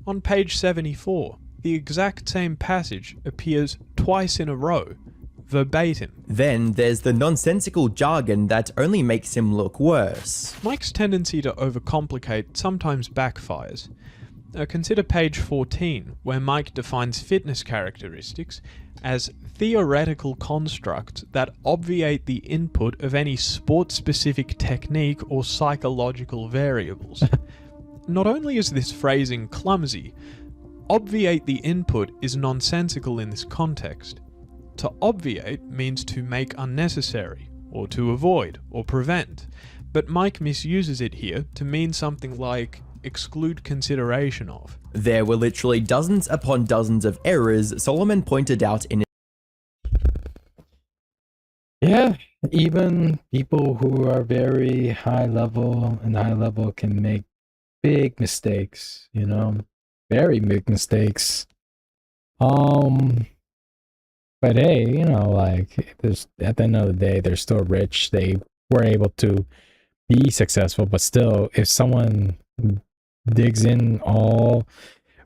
On page 74, the exact same passage appears twice in a row, verbatim. Then there's the nonsensical jargon that only makes him look worse. Mike's tendency to overcomplicate sometimes backfires. Consider page 14, where Mike defines fitness characteristics as theoretical constructs that obviate the input of any sport-specific technique or psychological variables. Not only is this phrasing clumsy, obviate the input is nonsensical in this context. To obviate means to make unnecessary, or to avoid, or prevent, but Mike misuses it here to mean something like exclude consideration of. There were literally dozens upon dozens of errors Solomon pointed out in Yeah, even people who are very high level can make big mistakes, you know, very big mistakes. But hey, you know, like, there's, at the end of the day, they're still rich. They were able to be successful, but still, if someone digs in all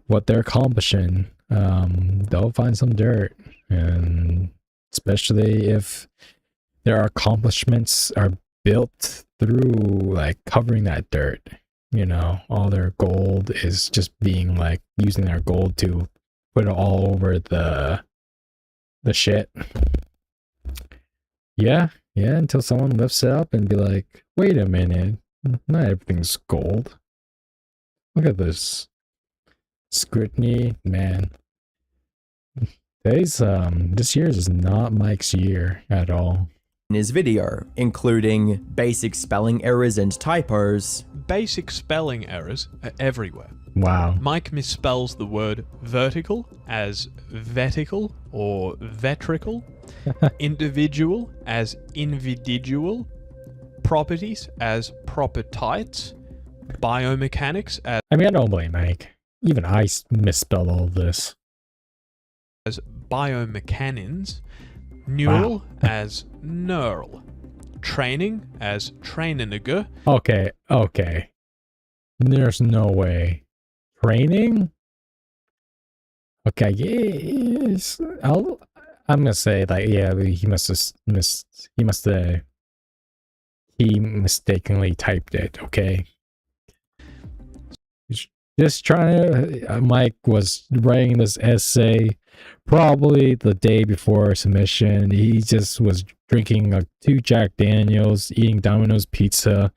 what they're accomplishing, they'll find some dirt. And especially if their accomplishments are built through, like, covering that dirt. You know, all their gold is just being, like, using their gold to put it all over the shit. Yeah, until someone lifts it up and be like, wait a minute, not everything's gold. Look at this scrutiny, man. This year's is not Mike's year at all. In his video, including basic spelling errors and typos. Basic spelling errors are everywhere. Wow. Mike misspells the word vertical as vetical or vetrical, individual as invididual, properties as propertites, biomechanics as... I mean, I don't blame Mike. Even I misspelled all of this. As biomechanins, neural as neural, training as traininiger. Okay. There's no way. Training? Okay, yes. I'm gonna say, like, yeah, he mistakenly typed it, okay? Just trying to, Mike was writing this essay probably the day before submission. He just was drinking 2 Jack Daniels, eating Domino's pizza,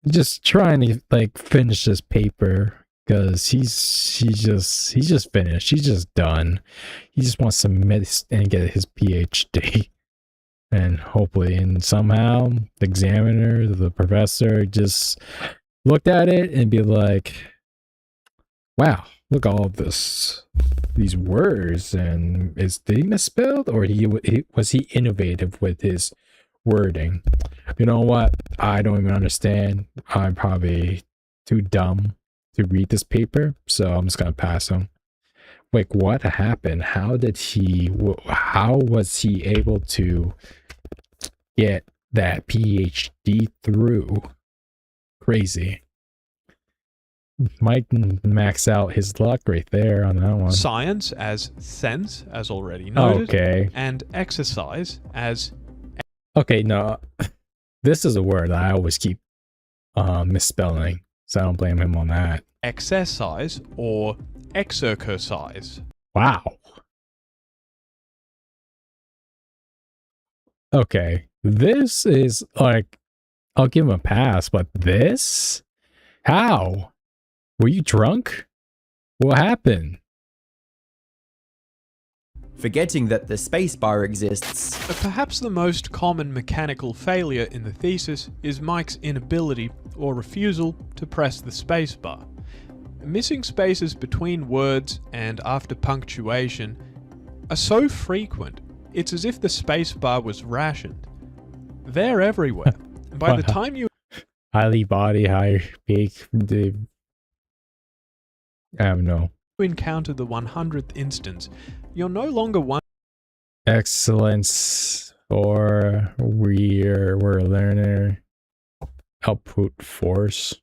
just trying to, like, finish this paper because he's just finished. He's just done. He just wants to submit and get his PhD. And hopefully, and somehow the examiner, the professor, just looked at it and be like, wow, look all of these words, and did he misspelled, or was he innovative with his wording? You know what? I don't even understand. I'm probably too dumb to read this paper, so I'm just gonna pass him. Like, what happened? How was he able to get that PhD through Crazy. Mike maxed out his luck right there on that one. Science as sense, as already noted. Okay. And exercise as... Okay, no. This is a word I always keep misspelling, so I don't blame him on that. Exercise or exercise. Wow. Okay, this is like, I'll give him a pass, but this? How? Were you drunk? What happened? Forgetting that the spacebar exists. Perhaps the most common mechanical failure in the thesis is Mike's inability or refusal to press the spacebar. Missing spaces between words and after punctuation are so frequent, it's as if the spacebar was rationed. They're everywhere. And by the time you highly body, high peak, I don't know. encounter the 100th instance, you're no longer Excellence, or we're a learner. Output force.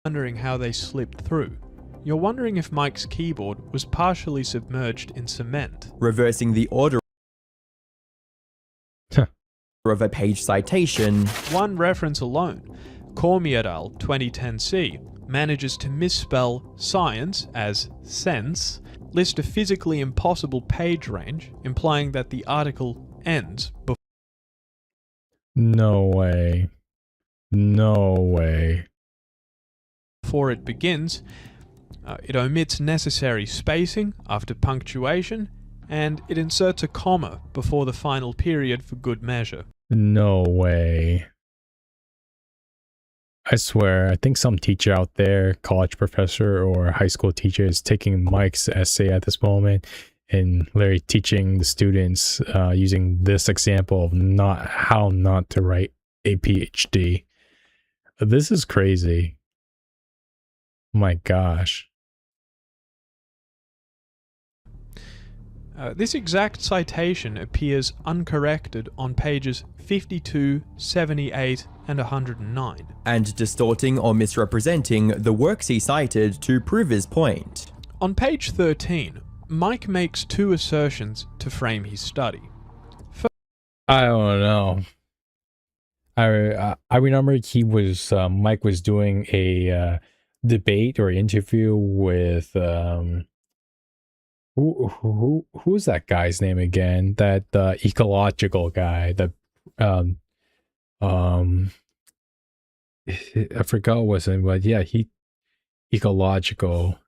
wondering how they slipped through. You're wondering if Mike's keyboard was partially submerged in cement. Reversing the order of a page citation. One reference alone, Cormier et al. 2010C, manages to misspell science as sense, list a physically impossible page range, implying that the article ends before... No way. No way. Before it begins. It omits necessary spacing after punctuation, and it inserts a comma before the final period for good measure. No way. I swear, I think some teacher out there, college professor or high school teacher, is taking Mike's essay at this moment and literally teaching the students using this example of how not to write a PhD. This is crazy. My gosh. This exact citation appears uncorrected on pages 52, 78, and 109. And distorting or misrepresenting the works he cited to prove his point. On page 13, Mike makes two assertions to frame his study. I don't know. I remember he was Mike was doing a debate or interview with who's that guy's name again? That ecological guy. That I forgot what was it, but yeah, ecological.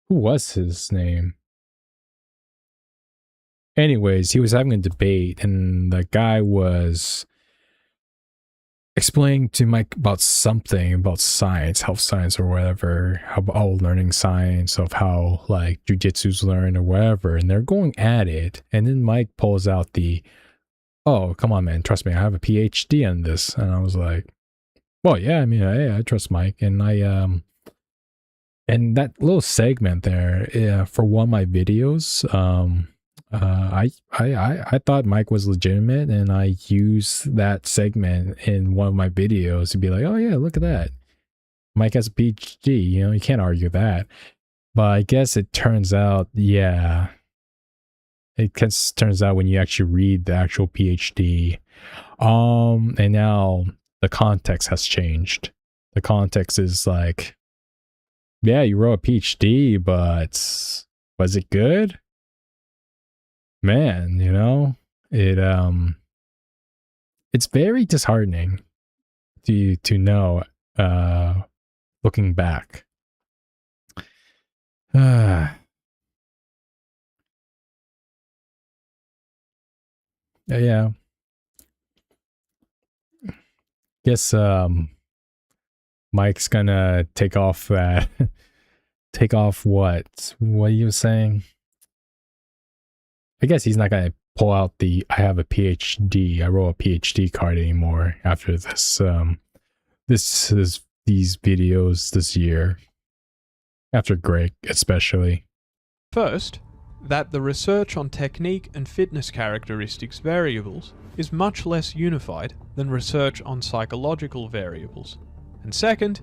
Who was his name? Anyways, he was having a debate, and the guy was explaining to Mike about something about science, health science or whatever, how learning science, of how like Jiu-Jitsu's learned or whatever, and they're going at it, and then Mike pulls out oh, come on, man, trust me, I have a PhD on this. And I was like, well, yeah, I mean, I trust Mike. And and that little segment there, for one of my videos, I thought Mike was legitimate, and I used that segment in one of my videos to be like, oh yeah, look at that. Mike has a PhD, you can't argue that. But I guess it turns out, yeah. It turns out when you actually read the actual PhD, and now the context has changed. The context is like, yeah, you wrote a PhD, but was it good? Man, it's very disheartening to know, looking back. Yeah. Guess Mike's gonna take off that. Take off what? What are you saying? I guess he's not gonna pull out I have a PhD. I wrote a PhD card anymore after this. These videos this year. After Greg, especially. First, that the research on technique and fitness characteristics variables is much less unified than research on psychological variables. And second,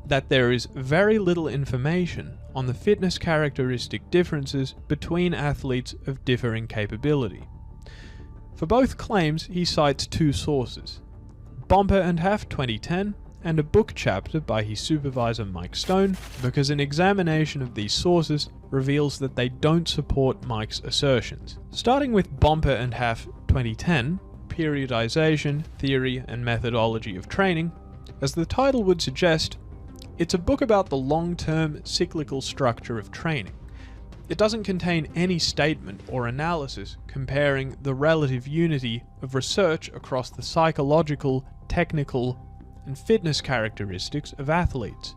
that there is very little information on the fitness characteristic differences between athletes of differing capability. For both claims, he cites two sources: Bomper and Half 2010 and a book chapter by his supervisor Mike Stone, because an examination of these sources reveals that they don't support Mike's assertions. Starting with Bomper and Half 2010, Periodization, Theory and Methodology of Training, as the title would suggest, it's a book about the long-term cyclical structure of training. It doesn't contain any statement or analysis comparing the relative unity of research across the psychological, technical, and fitness characteristics of athletes.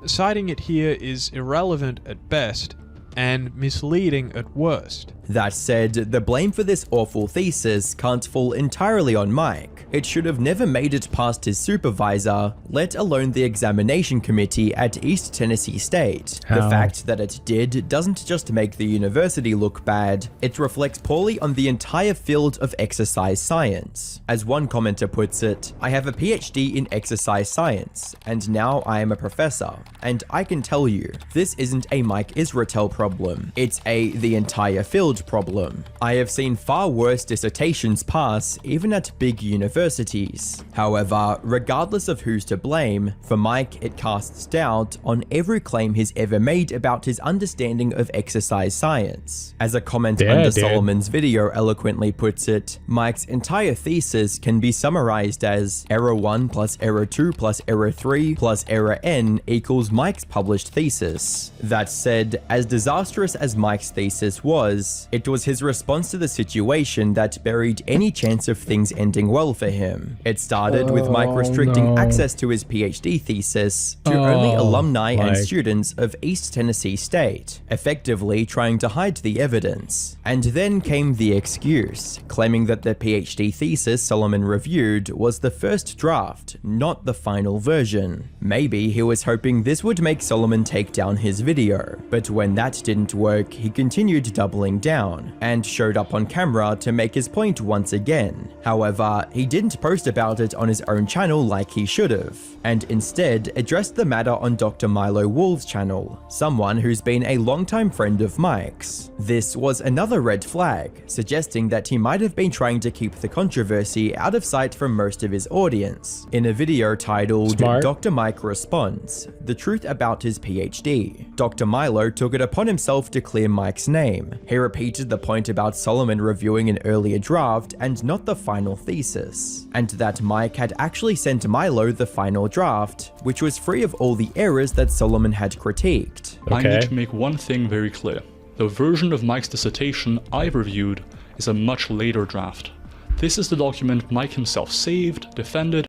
Citing it here is irrelevant at best and misleading at worst. That said, the blame for this awful thesis can't fall entirely on Mike. It should have never made it past his supervisor, let alone the examination committee at East Tennessee State. How? The fact that it did doesn't just make the university look bad, it reflects poorly on the entire field of exercise science. As one commenter puts it, I have a PhD in exercise science, and now I am a professor, and I can tell you, this isn't a Mike Israetel problem, it's the entire field problem. I have seen far worse dissertations pass, even at big universities. However, regardless of who's to blame, for Mike it casts doubt on every claim he's ever made about his understanding of exercise science. As a comment under Solomon's video eloquently puts it, Mike's entire thesis can be summarized as error 1 plus error 2 plus error 3 plus error n equals Mike's published thesis. That said, as disastrous as Mike's thesis was, it was his response to the situation that buried any chance of things ending well for him. It started with Mike restricting access to his PhD thesis to only alumni and students of East Tennessee State, effectively trying to hide the evidence. And then came the excuse, claiming that the PhD thesis Solomon reviewed was the first draft, not the final version. Maybe he was hoping this would make Solomon take down his video, but when that didn't work, he continued doubling down and showed up on camera to make his point once again. However, he didn't post about it on his own channel like he should have, and instead addressed the matter on Dr. Milo Wolf's channel, someone who's been a longtime friend of Mike's. This was another red flag, suggesting that he might have been trying to keep the controversy out of sight from most of his audience. In a video titled Dr. Mike Responds, The Truth About His PhD, Dr. Milo took it upon himself to clear Mike's name. He repeated the point about Solomon reviewing an earlier draft and not the final thesis, and that Mike had actually sent Milo the final draft, which was free of all the errors that Solomon had critiqued. I need to make one thing very clear. The version of Mike's dissertation I've reviewed is a much later draft. This is the document Mike himself saved, defended.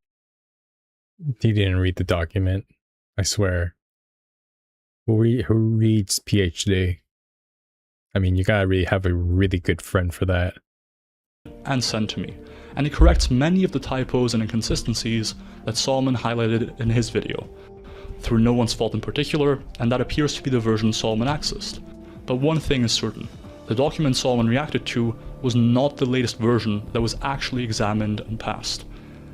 He didn't read the document, I swear. Who reads PhD? I mean, you gotta really have a really good friend for that. And sent to me. And he corrects many of the typos and inconsistencies that Solomon highlighted in his video, through no one's fault in particular, and that appears to be the version Solomon accessed. But one thing is certain, the document Solomon reacted to was not the latest version that was actually examined and passed.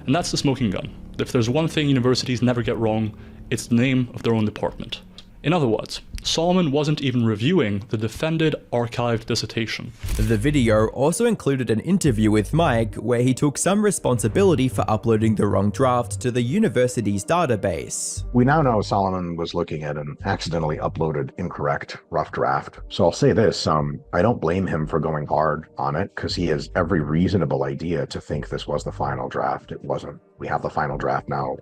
And that's the smoking gun. If there's one thing universities never get wrong, it's the name of their own department. In other words, Solomon wasn't even reviewing the defended archived dissertation. The video also included an interview with Mike where he took some responsibility for uploading the wrong draft to the university's database. We now know Solomon was looking at an accidentally uploaded incorrect rough draft. So I'll say this, I don't blame him for going hard on it because he has every reasonable idea to think this was the final draft. It wasn't. We have the final draft now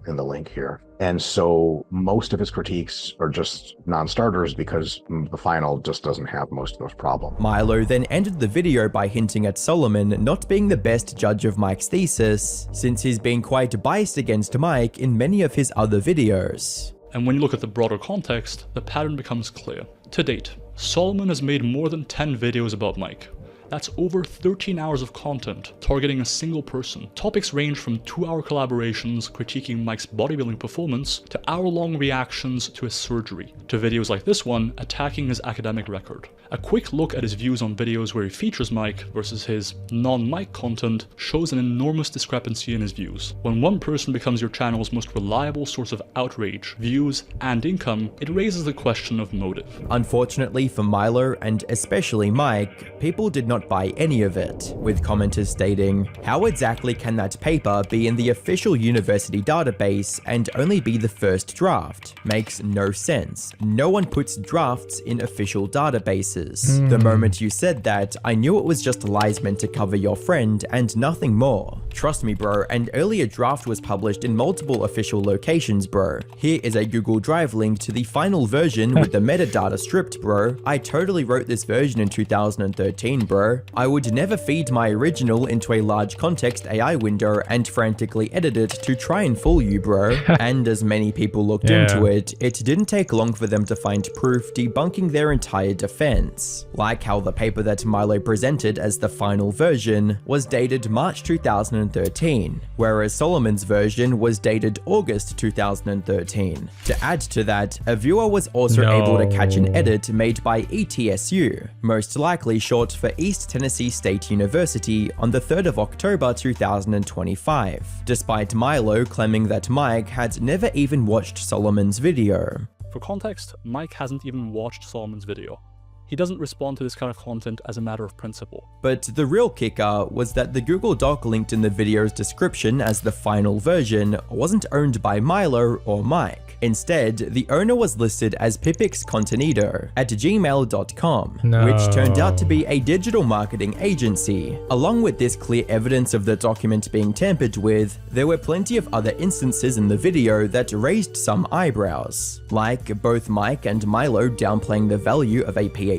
in the link here. And so most of his critiques are just non-starters because the final just doesn't have most of those problems. Milo then ended the video by hinting at Solomon not being the best judge of Mike's thesis, since he's been quite biased against Mike in many of his other videos. And when you look at the broader context, the pattern becomes clear. To date, Solomon has made more than 10 videos about Mike, That's over 13 hours of content targeting a single person. Topics range from 2-hour collaborations critiquing Mike's bodybuilding performance to hour-long reactions to his surgery, to videos like this one attacking his academic record. A quick look at his views on videos where he features Mike versus his non-Mike content shows an enormous discrepancy in his views. When one person becomes your channel's most reliable source of outrage, views, and income, it raises the question of motive. Unfortunately for Milo, and especially Mike, people did not buy any of it, with commenters stating, "How exactly can that paper be in the official university database and only be the first draft? Makes no sense. No one puts drafts in official databases. The moment you said that, I knew it was just lies meant to cover your friend and nothing more. Trust me bro, an earlier draft was published in multiple official locations bro. Here is a Google Drive link to the final version with the metadata stripped bro. I totally wrote this version in 2013 bro. I would never feed my original into a large context AI window and frantically edit it to try and fool you bro." And as many people looked into it, it didn't take long for them to find proof debunking their entire defense. Like how the paper that Milo presented as the final version was dated March 2013, whereas Solomon's version was dated August 2013. To add to that, a viewer was also able to catch an edit made by ETSU, most likely short for East Tennessee State University, on the 3rd of October 2025, despite Milo claiming that Mike had never even watched Solomon's video. For context, Mike hasn't even watched Solomon's video. He doesn't respond to this kind of content as a matter of principle. But the real kicker was that the Google Doc linked in the video's description as the final version wasn't owned by Milo or Mike. Instead, the owner was listed as Pipix Contenido at gmail.com, which turned out to be a digital marketing agency. Along with this clear evidence of the document being tampered with, there were plenty of other instances in the video that raised some eyebrows, like both Mike and Milo downplaying the value of a PhD.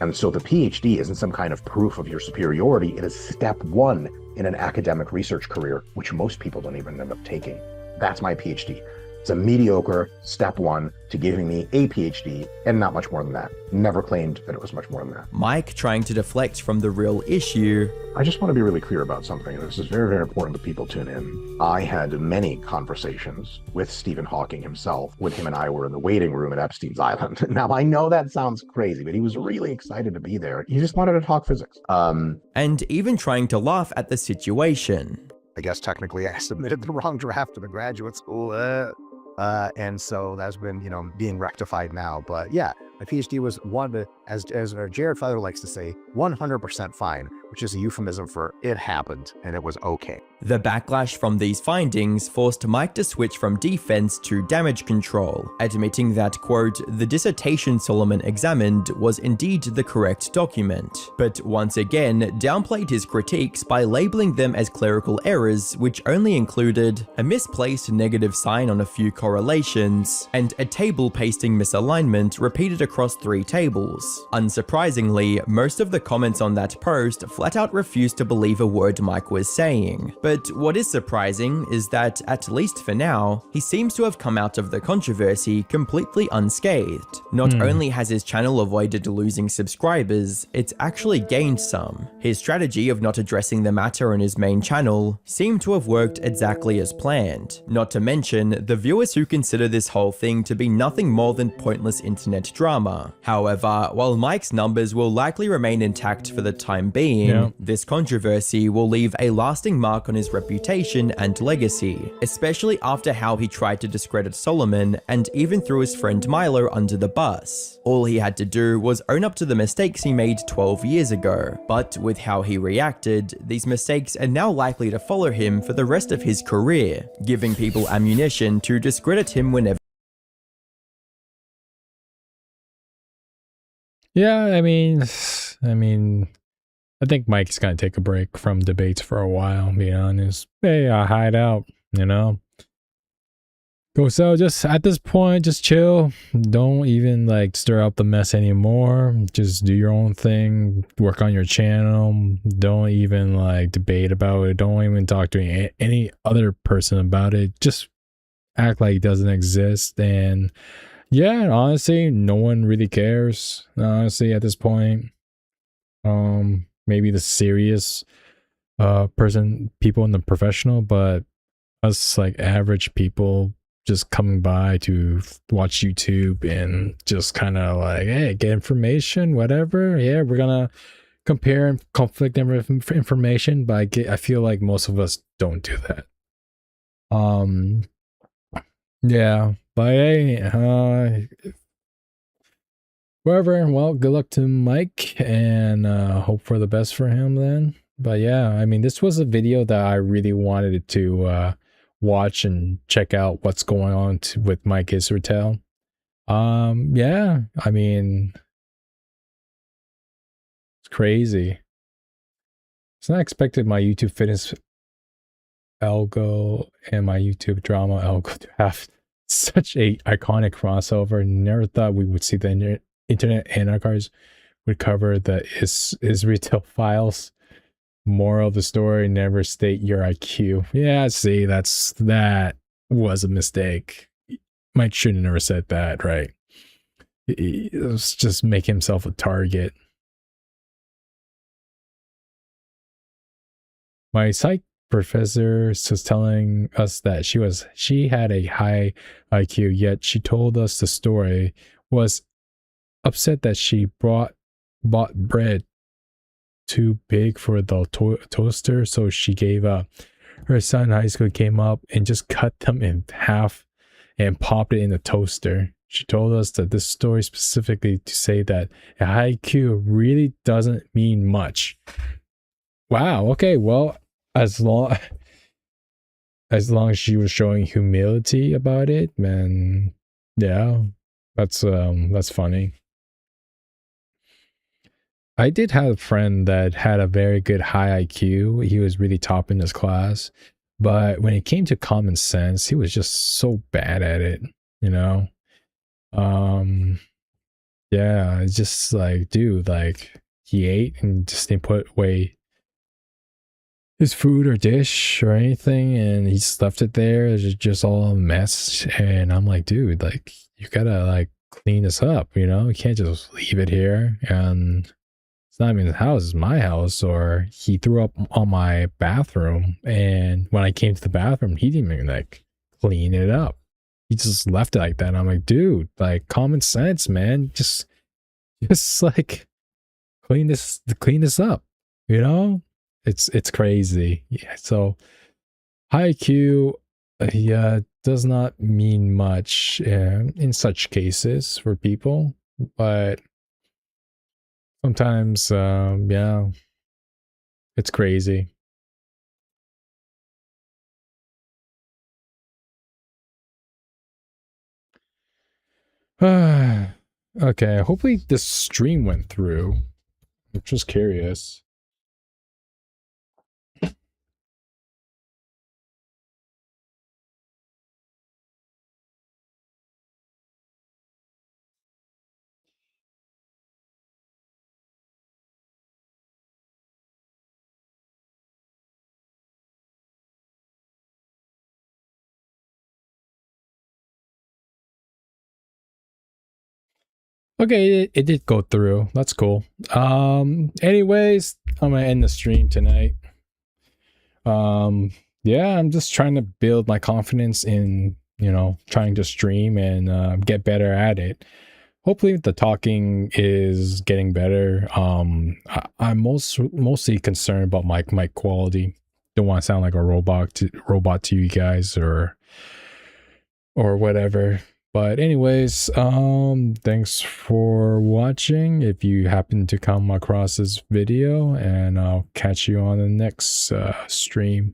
And so the PhD isn't some kind of proof of your superiority, it is step one in an academic research career, which most people don't even end up taking. That's my PhD. It's a mediocre step one to giving me a PhD, and not much more than that. Never claimed that it was much more than that. Mike trying to deflect from the real issue. I just want to be really clear about something. This is very, very important that people tune in. I had many conversations with Stephen Hawking himself when him and I were in the waiting room at Epstein's Island. Now, I know that sounds crazy, but he was really excited to be there. He just wanted to talk physics. And even trying to laugh at the situation. I guess technically I submitted the wrong draft to the graduate school. And so that's been, being rectified now. But yeah, my PhD was as Jared Feather likes to say, 100% fine, which is a euphemism for it happened and it was okay. The backlash from these findings forced Mike to switch from defense to damage control, admitting that, quote, "the dissertation Solomon examined was indeed the correct document," but once again downplayed his critiques by labeling them as clerical errors, which only included a misplaced negative sign on a few correlations and a table pasting misalignment repeated across 3 tables. Unsurprisingly, most of the comments on that post flat out refused to believe a word Mike was saying. But what is surprising is that, at least for now, he seems to have come out of the controversy completely unscathed. Not only has his channel avoided losing subscribers, it's actually gained some. His strategy of not addressing the matter on his main channel seemed to have worked exactly as planned. Not to mention the viewers who consider this whole thing to be nothing more than pointless internet drama. However, while Mike's numbers will likely remain intact for the time being, this controversy will leave a lasting mark on his reputation and legacy, especially after how he tried to discredit Solomon and even threw his friend Milo under the bus. All he had to do was own up to the mistakes he made 12 years ago, but with how he reacted, these mistakes are now likely to follow him for the rest of his career, giving people ammunition to discredit him whenever. Yeah, I mean, I think Mike's gonna take a break from debates for a while, be honest. Hey, I hide out, So just at this point, just chill. Don't even stir up the mess anymore. Just do your own thing. Work on your channel. Don't even debate about it. Don't even talk to any other person about it. Just act like it doesn't exist. And yeah, honestly, no one really cares. Honestly, at this point. maybe the serious people in the professional, but us like average people just coming by to watch YouTube and just kind of like, hey, get information, whatever. Yeah, we're gonna compare and conflict information, but I feel like most of us don't do that. Yeah, but hey, whatever. Well, good luck to Mike, and hope for the best for him then. But yeah, I mean, this was a video that I really wanted to watch and check out what's going on with Mike Israetel. Yeah, I mean, it's crazy. It's not expected my YouTube fitness algo and my YouTube drama algo to have such a iconic crossover. Never thought we would see the internet anarchists would cover the Israetel files. Moral of the story, never state your IQ. Yeah, see, that was a mistake. Mike should have never said that, right? It was just make himself a target. My psych professor was telling us that she had a high IQ, yet she told us the story, was upset that she bought bread too big for the toaster, so she gave up. Her son in high school came up and just cut them in half and popped it in the toaster. She told us that this story specifically to say that a high IQ really doesn't mean much. Wow, okay, well, as long as she was showing humility about it, man, yeah, that's funny. I did have a friend that had a very good high IQ. He was really top in his class, but when it came to common sense, he was just so bad at it, you know? Yeah, it's just like, dude, like, he ate and just didn't put away his food or dish or anything, and he just left it there. It's just all a mess. And I'm like, dude, like, you gotta like clean this up, you know? You can't just leave it here. And it's not even his house, it's my house. Or he threw up on my bathroom, and when I came to the bathroom, he didn't even like clean it up. He just left it like that. And I'm like, dude, like, common sense, man. Just like clean this up, you know? It's crazy. Yeah, so high IQ, yeah, does not mean much in such cases for people, but sometimes, yeah, it's crazy. Okay, hopefully this stream went through. I'm just curious. Okay, it did go through. That's cool. Anyways, I'm gonna end the stream tonight. Yeah, I'm just trying to build my confidence in, you know, trying to stream and get better at it. Hopefully the talking is getting better. I'm mostly concerned about mic quality. Don't want to sound like a robot to you guys or whatever. But anyways, thanks for watching. If you happen to come across this video, and I'll catch you on the next stream.